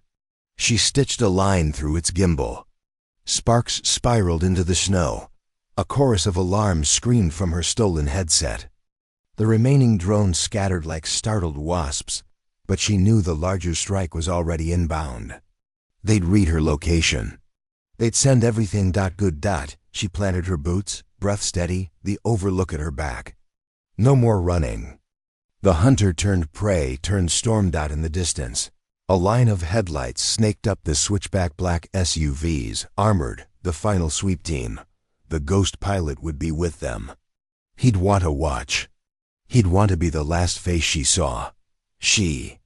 S1: She stitched a line through its gimbal. Sparks spiraled into the snow. A chorus of alarms screamed from her stolen headset. The remaining drones scattered like startled wasps, but she knew the larger strike was already inbound. They'd read her location. They'd send everything. Good. She planted her boots, breath steady, the overlook at her back. No more running. The hunter turned prey turned storm. In the distance, a line of headlights snaked up the switchback black SUVs, armored, the final sweep team. The ghost pilot would be with them. He'd want to watch. He'd want to be the last face she saw. She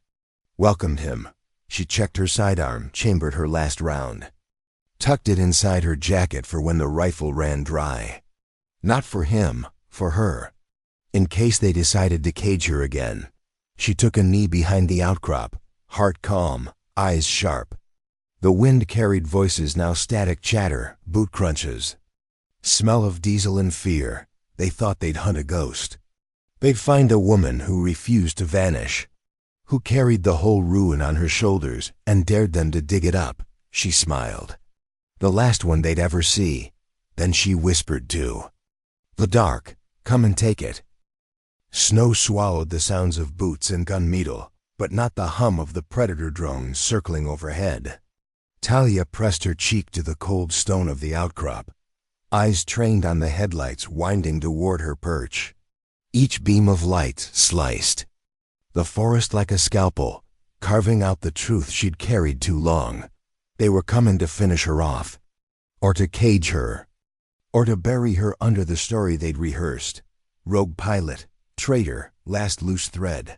S1: welcomed him. She checked her sidearm, chambered her last round. Tucked it inside her jacket for when the rifle ran dry. Not for him, for her. In case they decided to cage her again. She took a knee behind the outcrop, heart calm, eyes sharp. The wind carried voices, now static chatter, boot crunches. Smell of diesel and fear. They thought they'd hunt a ghost. They'd find a woman who refused to vanish, who carried the whole ruin on her shoulders and dared them to dig it up. She smiled. The last one they'd ever see. Then she whispered too. The dark, come and take it. Snow swallowed the sounds of boots and gun metal, but not the hum of the predator drones circling overhead. Talia pressed her cheek to the cold stone of the outcrop, eyes trained on the headlights winding toward her perch. Each beam of light sliced the forest like a scalpel, carving out the truth she'd carried too long. They were coming to finish her off, or to cage her, or to bury her under the story they'd rehearsed. Rogue pilot, traitor, last loose thread.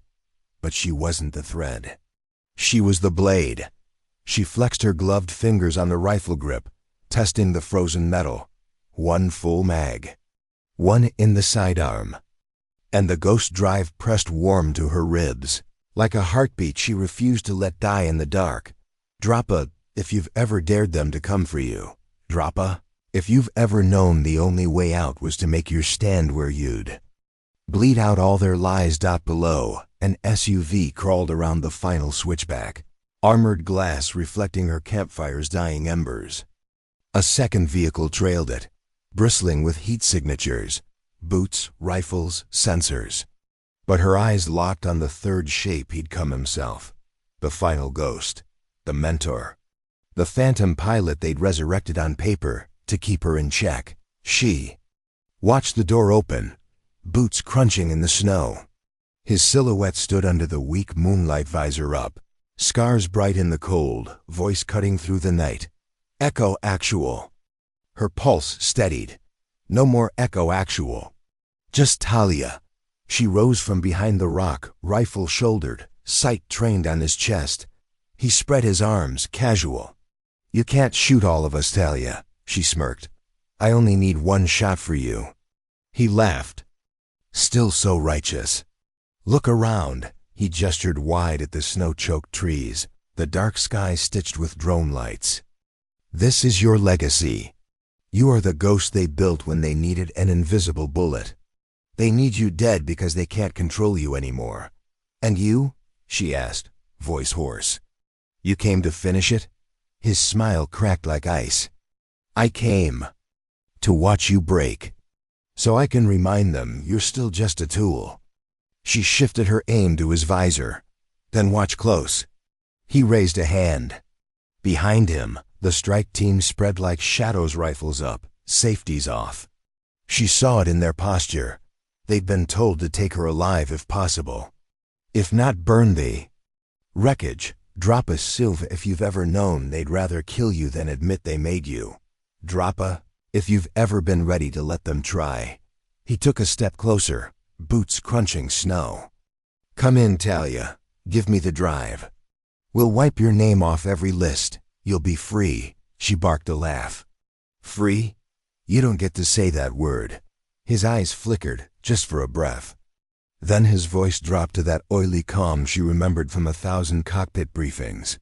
S1: But she wasn't the thread. She was the blade. She flexed her gloved fingers on the rifle grip, testing the frozen metal. One full mag. One in the sidearm. And the ghost drive pressed warm to her ribs. Like a heartbeat she refused to let die in the dark. Drop a, if you've ever dared them to come for you. Drop a, if you've ever known the only way out was to make your stand where you'd bleed out all their lies. Below, an SUV crawled around the final switchback, armored glass reflecting her campfire's dying embers. A second vehicle trailed it, bristling with heat signatures, boots, rifles, sensors. But her eyes locked on the third shape. He'd come himself. The final ghost. The mentor. The phantom pilot they'd resurrected on paper to keep her in check. She watched the door open, boots crunching in the snow. His silhouette stood under the weak moonlight, visor up, scars bright in the cold, voice cutting through the night. Echo actual. Her pulse steadied. No more echo actual. Just Talia. She rose from behind the rock, rifle shouldered, sight trained on his chest. He spread his arms, casual. You can't shoot all of us, Talia, she smirked. I only need one shot for you. He laughed. Still so righteous. Look around. He gestured wide at the snow-choked trees, the dark sky stitched with drone lights. This is your legacy. You are the ghost they built when they needed an invisible bullet. They need you dead because they can't control you anymore. And you? She asked, voice hoarse. You came to finish it? His smile cracked like ice. I came to watch you break, so I can remind them you're still just a tool. She shifted her aim to his visor. Then watch close. He raised a hand. Behind him, the strike team spread like shadows, rifles up, safeties off. She saw it in their posture. They'd been told to take her alive if possible. If not burn the wreckage. Drop a Silva. If you've ever known they'd rather kill you than admit they made you. Drop a, if you've ever been ready to let them try. He took a step closer, boots crunching snow. Come in, Talia. Give me the drive. We'll wipe your name off every list. You'll be free. She barked a laugh. Free? You don't get to say that word. His eyes flickered, just for a breath. Then his voice dropped to that oily calm she remembered from 1,000 cockpit briefings.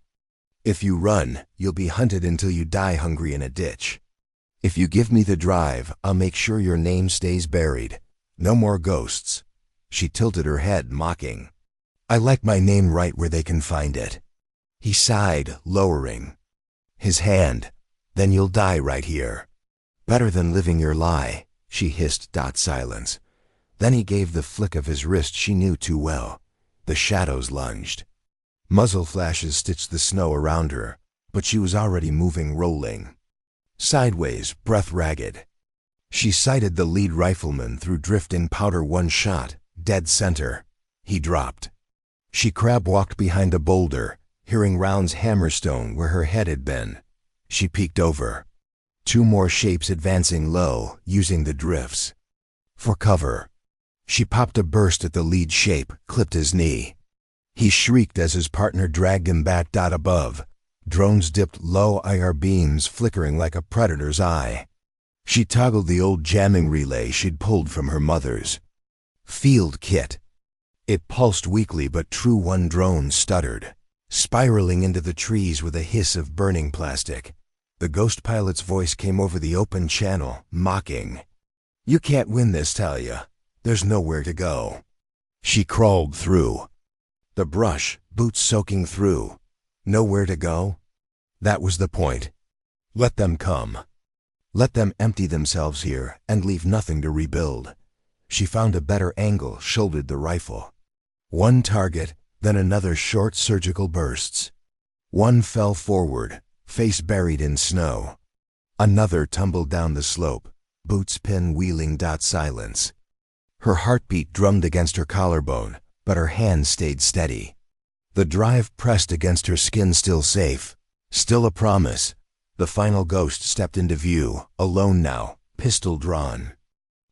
S1: If you run, you'll be hunted until you die hungry in a ditch. If you give me the drive, I'll make sure your name stays buried. No more ghosts. She tilted her head, mocking. I like my name right where they can find it. He sighed, lowering his hand. Then you'll die right here. Better than living your lie, she hissed. Silence. Then he gave the flick of his wrist she knew too well. The shadows lunged. Muzzle flashes stitched the snow around her, but she was already moving, rolling sideways, breath ragged. She sighted the lead rifleman through drift-in powder. One shot, dead center. He dropped. She crab-walked behind a boulder, hearing rounds hammer stone where her head had been. She peeked over. 2 more shapes advancing low, using the drifts for cover. She popped a burst at the lead shape, clipped his knee. He shrieked as his partner dragged him back. Above, drones dipped low, IR beams flickering like a predator's eye. She toggled the old jamming relay she'd pulled from her mother's field kit. It pulsed weakly, but true. One drone stuttered, spiraling into the trees with a hiss of burning plastic. The ghost pilot's voice came over the open channel, mocking. You can't win this, Talia. There's nowhere to go. She crawled through the brush, boots soaking through. Nowhere to go? That was the point. Let them come. Let them empty themselves here and leave nothing to rebuild. She found a better angle, shouldered the rifle. One target, then another. Short surgical bursts. One fell forward, face buried in snow. Another tumbled down the slope, boots pinwheeling. Silence. Her heartbeat drummed against her collarbone, but her hand stayed steady. The drive pressed against her skin. Still safe, still a promise. The final ghost stepped into view, alone now, pistol drawn.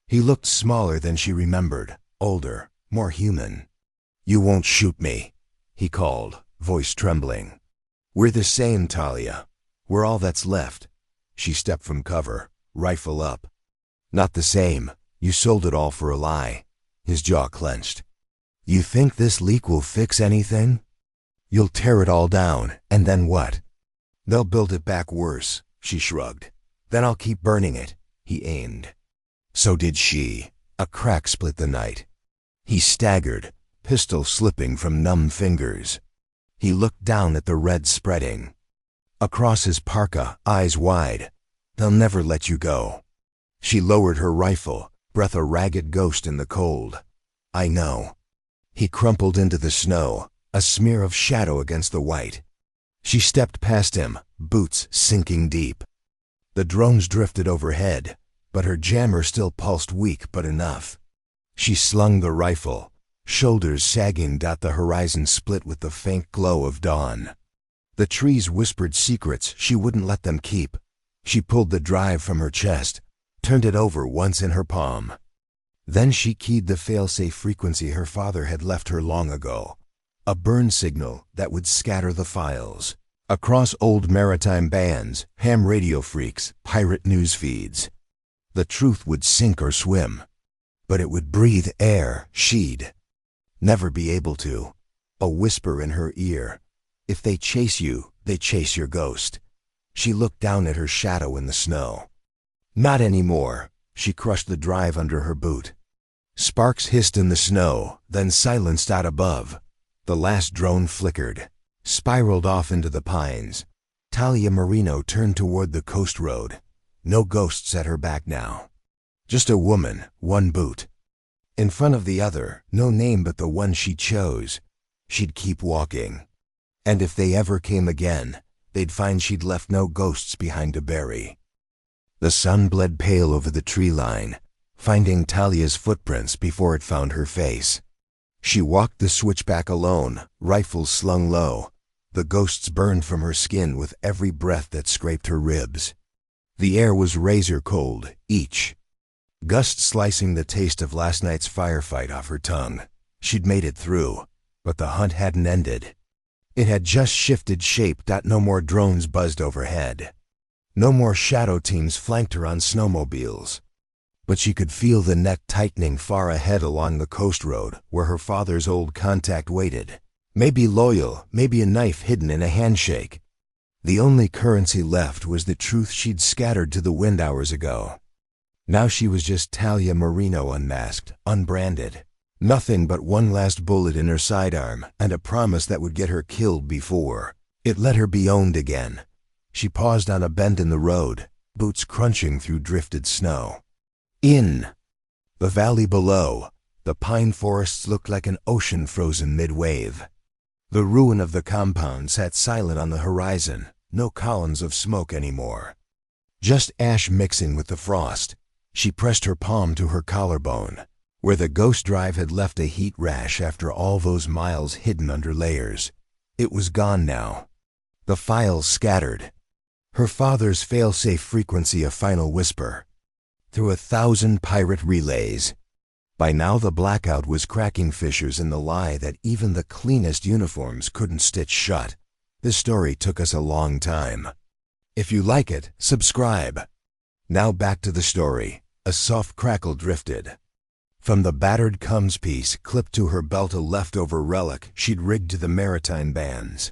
S1: He looked smaller than she remembered, older, more human. You won't shoot me, he called, voice trembling. We're the same, Talia. We're all that's left. She stepped from cover, rifle up. Not the same. You sold it all for a lie. His jaw clenched. You think this leak will fix anything? You'll tear it all down, and then what? They'll build it back worse, she shrugged. Then I'll keep burning it. He aimed. So did she. A crack split the night. He staggered, pistol slipping from numb fingers. He looked down at the red spreading across his parka, eyes wide. They'll never let you go. She lowered her rifle, breath a ragged ghost in the cold. I know. He crumpled into the snow, a smear of shadow against the white. She stepped past him, boots sinking deep. The drones drifted overhead, but her jammer still pulsed weak but enough. She slung the rifle, shoulders sagging. The horizon split with the faint glow of dawn. The trees whispered secrets she wouldn't let them keep. She pulled the drive from her chest, turned it over once in her palm. Then she keyed the failsafe frequency her father had left her long ago. A burn signal that would scatter the files across old maritime bands, ham radio freaks, pirate news feeds. The truth would sink or swim, but it would breathe air she'd never be able to. A whisper in her ear. If they chase you, they chase your ghost. She looked down at her shadow in the snow. Not anymore. She crushed the drive under her boot. Sparks hissed in the snow, then silenced out above. The last drone flickered, spiraled off into the pines. Talia Marino turned toward the coast road. No ghosts at her back now. Just a woman, one boot. In front of the other, no name but the one she chose. She'd keep walking. And if they ever came again, they'd find she'd left no ghosts behind to bury. The sun bled pale over the tree line, finding Talia's footprints before it found her face. She walked the switchback alone, rifles slung low. The ghosts burned from her skin with every breath that scraped her ribs. The air was razor cold, each gust slicing the taste of last night's firefight off her tongue. She'd made it through, but the hunt hadn't ended. It had just shifted shape. No more drones buzzed overhead. No more shadow teams flanked her on snowmobiles. but she could feel the neck tightening far ahead along the coast road where her father's old contact waited. Maybe loyal, maybe a knife hidden in a handshake. The only currency left was the truth she'd scattered to the wind hours ago. Now she was just Talia Marino unmasked, unbranded. Nothing but one last bullet in her sidearm and a promise that would get her killed before it let her be owned again. She paused on a bend in the road, boots crunching through drifted snow. In the valley below, the pine forests looked like an ocean frozen mid-wave. The ruin of the compound sat silent on the horizon, no columns of smoke anymore. Just ash mixing with the frost. She pressed her palm to her collarbone, where the ghost drive had left a heat rash after all those miles hidden under layers. It was gone now. The files scattered. Her father's fail-safe frequency a final whisper. Through 1,000 pirate relays. By now the blackout was cracking fissures in the lie that even the cleanest uniforms couldn't stitch shut. This story took us a long time. If you like it, subscribe. Now back to the story. A soft crackle drifted. From the battered Combs piece clipped to her belt, a leftover relic she'd rigged to the maritime bands.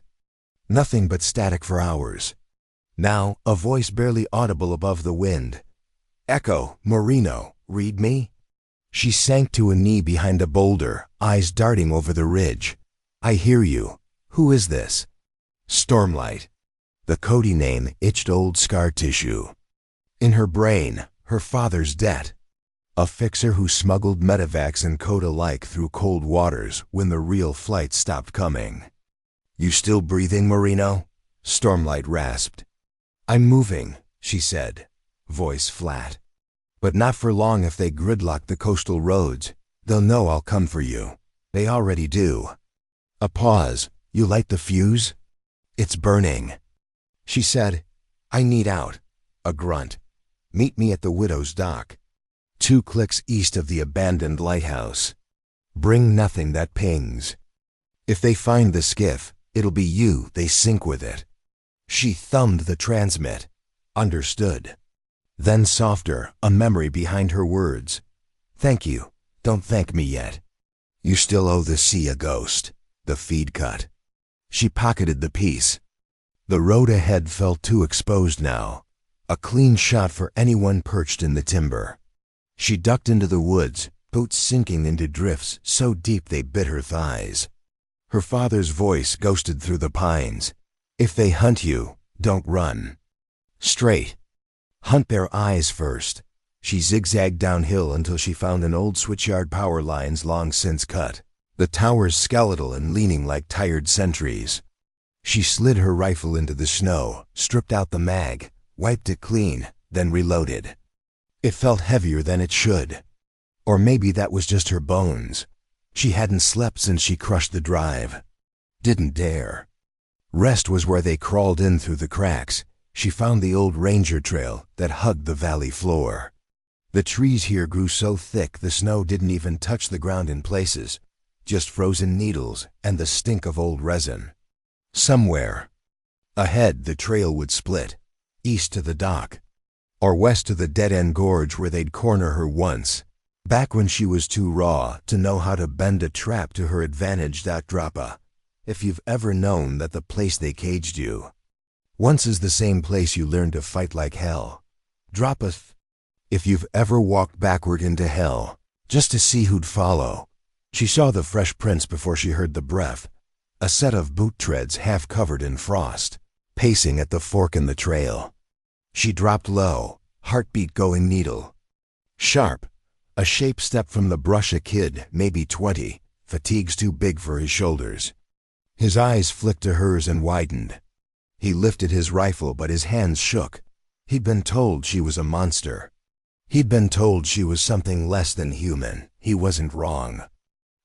S1: Nothing but static for hours. Now, a voice barely audible above the wind. "Echo, Marino, read me?" She sank to a knee behind a boulder, eyes darting over the ridge. "I hear you. Who is this?" Stormlight. The Cody name itched old scar tissue. In her brain, her father's debt. A fixer who smuggled medevacs and code alike through cold waters when the real flight stopped coming. "You still breathing, Marino?" Stormlight rasped. "I'm moving," she said, voice flat. "But not for long. If they gridlock the coastal roads, they'll know I'll come for you. They already do." A pause. "You light the fuse?" "It's burning." She said, "I need out." A grunt. "Meet me at the Widow's Dock. 2 clicks east of the abandoned lighthouse. Bring nothing that pings. If they find the skiff, it'll be you they sink with it." She thumbed the transmit. Understood. Then softer, a memory behind her words. "Thank you. Don't thank me yet. You still owe the sea a ghost." The feed cut. She pocketed the piece. The road ahead felt too exposed now. A clean shot for anyone perched in the timber. She ducked into the woods, boots sinking into drifts so deep they bit her thighs. Her father's voice ghosted through the pines. "If they hunt you, don't run. Straight. Hunt their eyes first." She zigzagged downhill until she found an old switchyard power lines long since cut, the towers skeletal and leaning like tired sentries. She slid her rifle into the snow, stripped out the mag, wiped it clean, then reloaded. It felt heavier than it should. Or maybe that was just her bones. She hadn't slept since she crushed the drive. Didn't dare. Rest was where they crawled in through the cracks. She found the old ranger trail that hugged the valley floor. The trees here grew so thick the snow didn't even touch the ground in places, just frozen needles and the stink of old resin. Somewhere ahead the trail would split, east to the dock, or west to the dead-end gorge where they'd corner her once, back when she was too raw to know how to bend a trap to her advantage. Drapa, if you've ever known that the place they caged you once is the same place you learned to fight like hell. Dropeth. If you've ever walked backward into hell, just to see who'd follow. She saw the fresh prints before she heard the breath, a set of boot treads half covered in frost, pacing at the fork in the trail. She dropped low, heartbeat going needle. Sharp, a shape stepped from the brush, a kid, maybe 20, fatigues too big for his shoulders. His eyes flicked to hers and widened. He lifted his rifle, but his hands shook. He'd been told she was a monster. He'd been told she was something less than human. He wasn't wrong.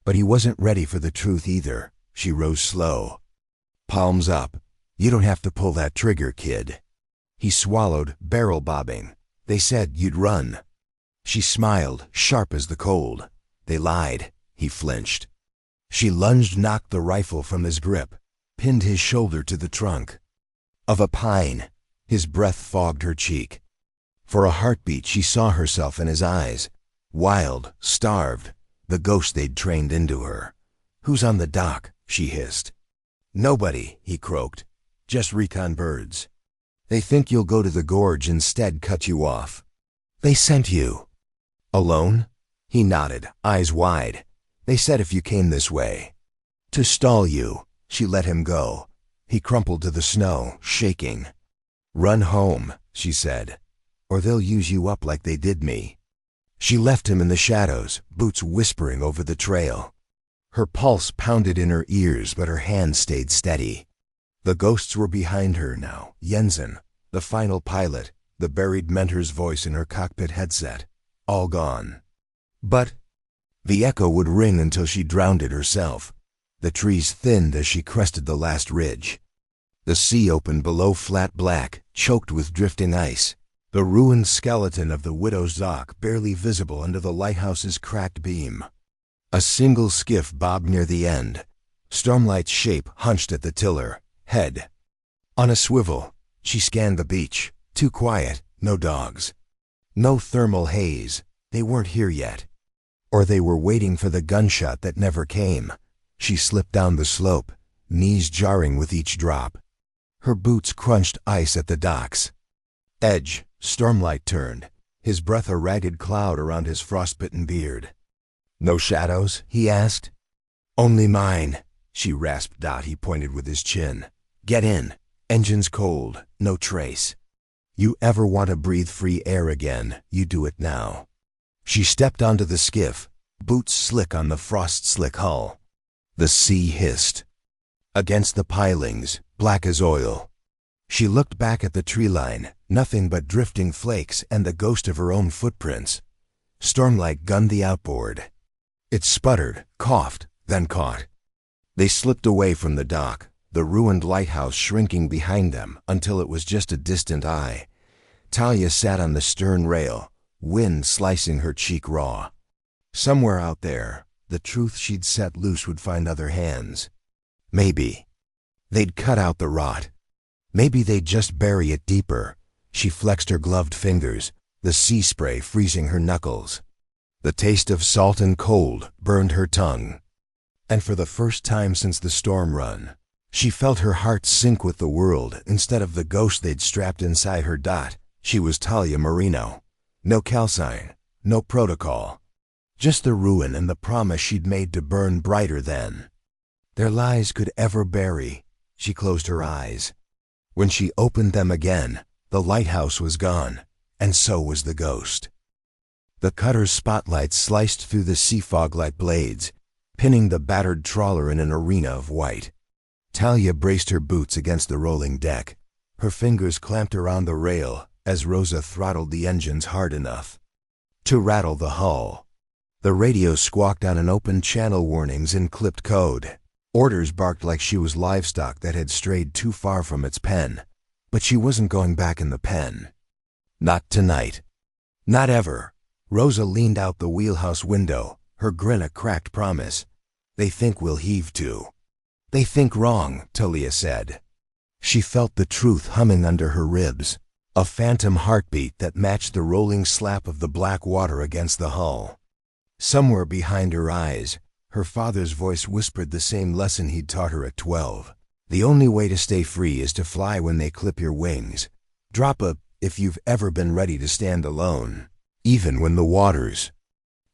S1: But he wasn't ready for the truth either. She rose slow. "Palms up. You don't have to pull that trigger, kid." He swallowed, barrel bobbing. "They said you'd run." She smiled, sharp as the cold. "They lied." He flinched. She lunged, knocked the rifle from his grip, pinned his shoulder to the trunk of a pine. His breath fogged her cheek. For a heartbeat she saw herself in his eyes. Wild, starved, the ghost they'd trained into her. "Who's on the dock?" she hissed. "Nobody," he croaked. "Just recon birds. They think you'll go to the gorge instead, cut you off. They sent you." "Alone?" He nodded, eyes wide. "They said if you came this way." "To stall you." She let him go. He crumpled to the snow, shaking. "Run home," she said, "or they'll use you up like they did me." She left him in the shadows, boots whispering over the trail. Her pulse pounded in her ears, but her hand stayed steady. The ghosts were behind her now. Jensen, the final pilot, the buried mentor's voice in her cockpit headset, all gone. But the echo would ring until she drowned it herself. The trees thinned as she crested the last ridge. The sea opened below, flat black, choked with drifting ice. The ruined skeleton of the widow's dock barely visible under the lighthouse's cracked beam. A single skiff bobbed near the end. Stormlight's shape hunched at the tiller, head on a swivel. She scanned the beach. Too quiet, no dogs. No thermal haze. They weren't here yet. Or they were waiting for the gunshot that never came. She slipped down the slope, knees jarring with each drop. Her boots crunched ice at the docks. Edge, Stormlight turned, his breath a ragged cloud around his frostbitten beard. "No shadows?" he asked. "Only mine," she rasped. He pointed with his chin. "Get in. Engine's cold, no trace. You ever want to breathe free air again, you do it now." She stepped onto the skiff, boots slick on the frost-slick hull. The sea hissed. Against the pilings, black as oil. She looked back at the tree line, nothing but drifting flakes and the ghost of her own footprints. Stormlight gunned the outboard. It sputtered, coughed, then caught. They slipped away from the dock, the ruined lighthouse shrinking behind them until it was just a distant eye. Talia sat on the stern rail, wind slicing her cheek raw. Somewhere out there, the truth she'd set loose would find other hands. Maybe they'd cut out the rot. Maybe they'd just bury it deeper. She flexed her gloved fingers, the sea spray freezing her knuckles. The taste of salt and cold burned her tongue. And for the first time since the storm run, she felt her heart sink with the world instead of the ghost they'd strapped inside her. She was Talia Marino. No calcine, no protocol. Just the ruin and the promise she'd made to burn brighter than their lies could ever bury. She closed her eyes. When she opened them again, the lighthouse was gone, and so was the ghost. The cutter's spotlight sliced through the sea fog like blades, pinning the battered trawler in an arena of white. Talia braced her boots against the rolling deck. Her fingers clamped around the rail as Rosa throttled the engines hard enough to rattle the hull. The radio squawked on an open channel, warnings in clipped code. Orders barked like she was livestock that had strayed too far from its pen. But she wasn't going back in the pen. Not tonight. Not ever. Rosa leaned out the wheelhouse window, her grin a cracked promise. "They think we'll heave to." "They think wrong," Talia said. She felt the truth humming under her ribs, a phantom heartbeat that matched the rolling slap of the black water against the hull. Somewhere behind her eyes, her father's voice whispered the same lesson he'd taught her at 12. The only way to stay free is to fly when they clip your wings. Drop a if you've ever been ready to stand alone, even when the water's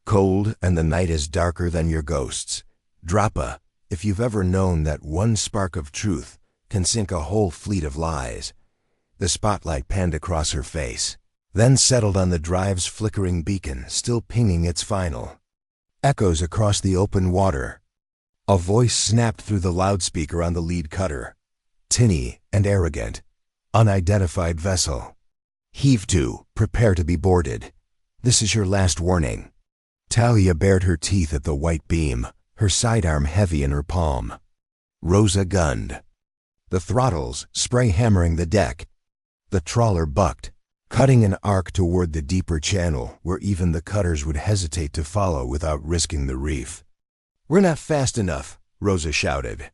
S1: cold and the night is darker than your ghosts. Drop a if you've ever known that one spark of truth can sink a whole fleet of lies. The spotlight panned across her face, then settled on the drive's flickering beacon, still pinging its final echoes across the open water. A voice snapped through the loudspeaker on the lead cutter. Tinny and arrogant. Unidentified vessel. Heave to, prepare to be boarded. This is your last warning. Talia bared her teeth at the white beam, her sidearm heavy in her palm. Rosa gunned. The throttles, spray hammering the deck. The trawler bucked, cutting an arc toward the deeper channel where even the cutters would hesitate to follow without risking the reef. "We're not fast enough," Rosa shouted.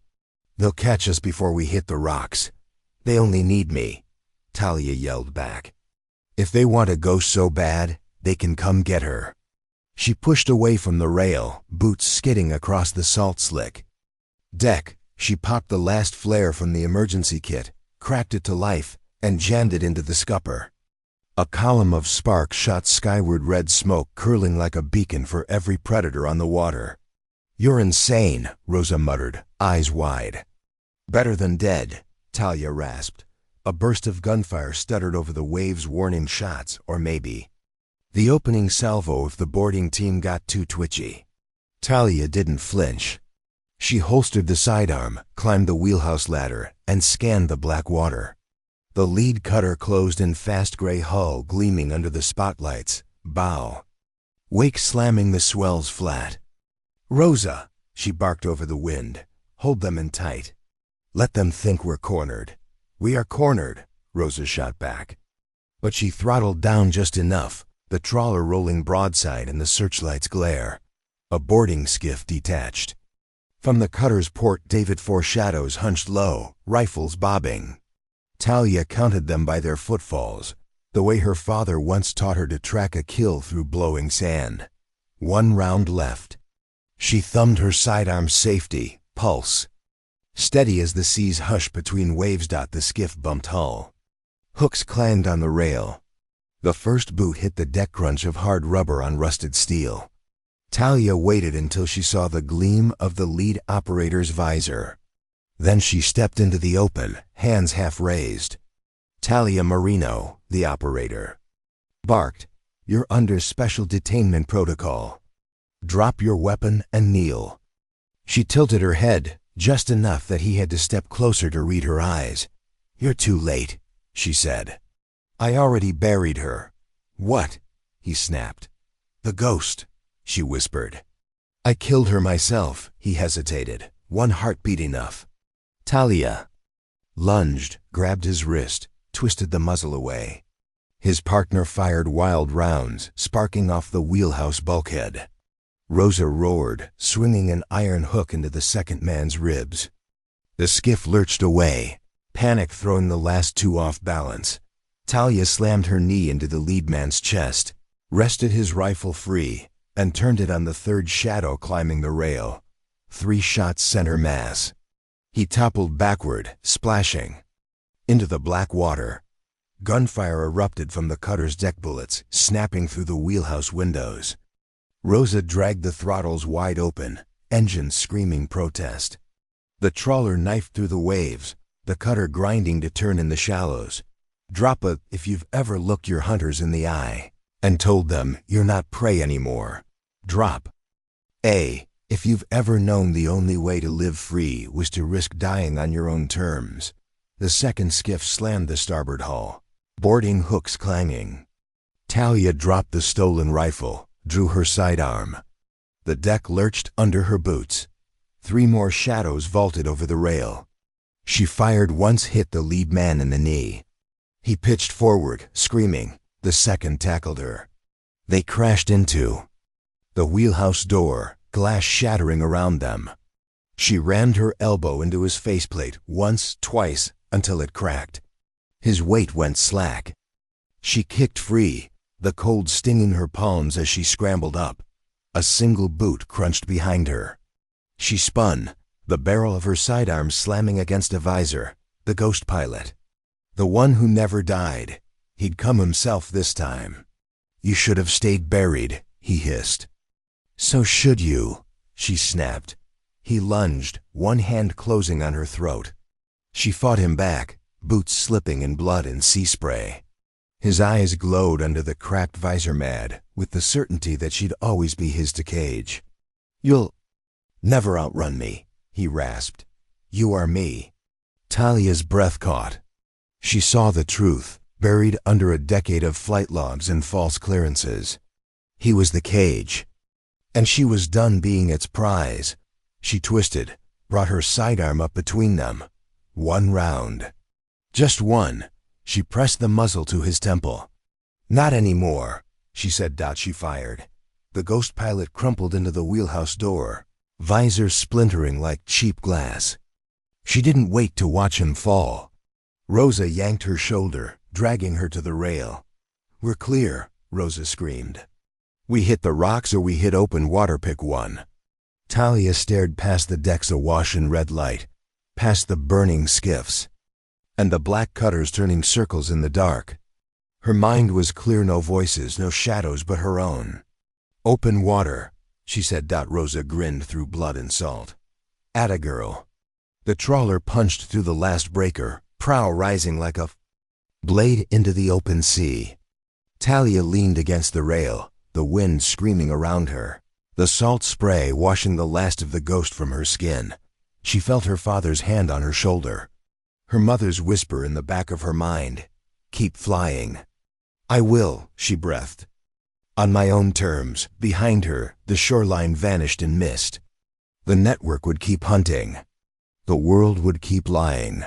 S1: "They'll catch us before we hit the rocks. They only need me," Talia yelled back. If they want a ghost so bad, they can come get her. She pushed away from the rail, boots skidding across the salt slick deck. She popped the last flare from the emergency kit, cracked it to life, and jammed it into the scupper. A column of sparks shot skyward, red smoke curling like a beacon for every predator on the water. "You're insane," Rosa muttered, eyes wide. "Better than dead," Talia rasped. A burst of gunfire stuttered over the waves' warning shots, or maybe the opening salvo if the boarding team got too twitchy. Talia didn't flinch. She holstered the sidearm, climbed the wheelhouse ladder, and scanned the black water. The lead cutter closed in, fast gray hull gleaming under the spotlights, bow wake slamming the swells flat. "Rosa," she barked over the wind, "hold them in tight. Let them think we're cornered." "We are cornered," Rosa shot back. But she throttled down just enough, the trawler rolling broadside in the searchlight's glare. A boarding skiff detached. From the cutter's port, David Foreshadows hunched low, rifles bobbing. Talia counted them by their footfalls, the way her father once taught her to track a kill through blowing sand. 1 round left. She thumbed her sidearm's safety, pulse steady as the sea's hush between waves. The skiff bumped hull. Hooks clanged on the rail. The first boot hit the deck, crunch of hard rubber on rusted steel. Talia waited until she saw the gleam of the lead operator's visor. Then she stepped into the open, hands half raised. Talia Marino, the operator, barked, "You're under special detainment protocol. Drop your weapon and kneel." She tilted her head, just enough that he had to step closer to read her eyes. "You're too late," she said. "I already buried her." "What?" he snapped. "The ghost," she whispered. "I killed her myself," he hesitated. "1 heartbeat enough." Talia lunged, grabbed his wrist, twisted the muzzle away. His partner fired wild rounds, sparking off the wheelhouse bulkhead. Rosa roared, swinging an iron hook into the second man's ribs. The skiff lurched away, panic throwing the last 2 off balance. Talia slammed her knee into the lead man's chest, wrested his rifle free, and turned it on the third shadow climbing the rail. 3 shots center mass. He toppled backward, splashing into the black water. Gunfire erupted from the cutter's deck bullets, snapping through the wheelhouse windows. Rosa dragged the throttles wide open, engines screaming protest. The trawler knifed through the waves, the cutter grinding to turn in the shallows. "Drop a if you've ever looked your hunters in the eye and told them you're not prey anymore. Drop a if you've ever known the only way to live free was to risk dying on your own terms." The second skiff slammed the starboard hull, boarding hooks clanging. Talia dropped the stolen rifle, drew her sidearm. The deck lurched under her boots. 3 more shadows vaulted over the rail. She fired once, hit the lead man in the knee. He pitched forward, screaming. The second tackled her. They crashed into the wheelhouse door, glass shattering around them. She rammed her elbow into his faceplate once, twice, until it cracked. His weight went slack. She kicked free, the cold stinging her palms as she scrambled up. A single boot crunched behind her. She spun, the barrel of her sidearm slamming against a visor. The ghost pilot. The one who never died. He'd come himself this time. "You should have stayed buried," he hissed. "So should you," she snapped. He lunged, one hand closing on her throat. She fought him back, boots slipping in blood and sea spray. His eyes glowed under the cracked visor, mad with the certainty that she'd always be his to cage. "You'll never outrun me," he rasped. "You are me." Talia's breath caught. She saw the truth, buried under a decade of flight logs and false clearances. He was the cage, and she was done being its prize. She twisted, brought her sidearm up between them. 1 round. Just 1. She pressed the muzzle to his temple. "Not anymore," she said. She fired. The ghost pilot crumpled into the wheelhouse door, visor splintering like cheap glass. She didn't wait to watch him fall. Rosa yanked her shoulder, dragging her to the rail. We're clear, Rosa screamed. We hit the rocks or we hit open water, pick one. Talia stared past the decks awash in red light, past the burning skiffs, and the black cutters turning circles in the dark. Her mind was clear, no voices, no shadows but her own. Open water, she said. Rosa grinned through blood and salt. Atta girl. The trawler punched through the last breaker, prow rising like a blade into the open sea. Talia leaned against the rail, the wind screaming around her, the salt spray washing the last of the ghost from her skin. She felt her father's hand on her shoulder, her mother's whisper in the back of her mind, "Keep flying." "I will," she breathed. On my own terms. Behind her, the shoreline vanished in mist. The network would keep hunting. The world would keep lying.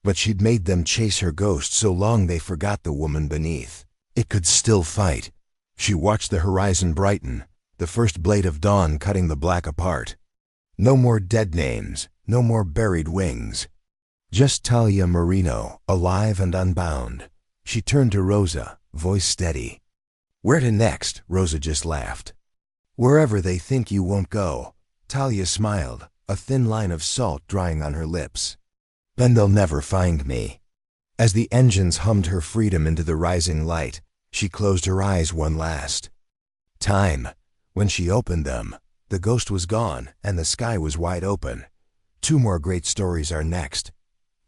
S1: But she'd made them chase her ghost so long they forgot the woman beneath. It could still fight. She watched the horizon brighten, the first blade of dawn cutting the black apart. No more dead names, no more buried wings. Just Talia Marino, alive and unbound. She turned to Rosa, voice steady. "Where to next?" Rosa just laughed. "Wherever they think you won't go." Talia smiled, a thin line of salt drying on her lips. "Then they'll never find me." As the engines hummed her freedom into the rising light, she closed her eyes one last time. When she opened them, the ghost was gone and the sky was wide open. 2 more great stories are next.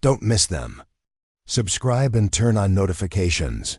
S1: Don't miss them. Subscribe and turn on notifications.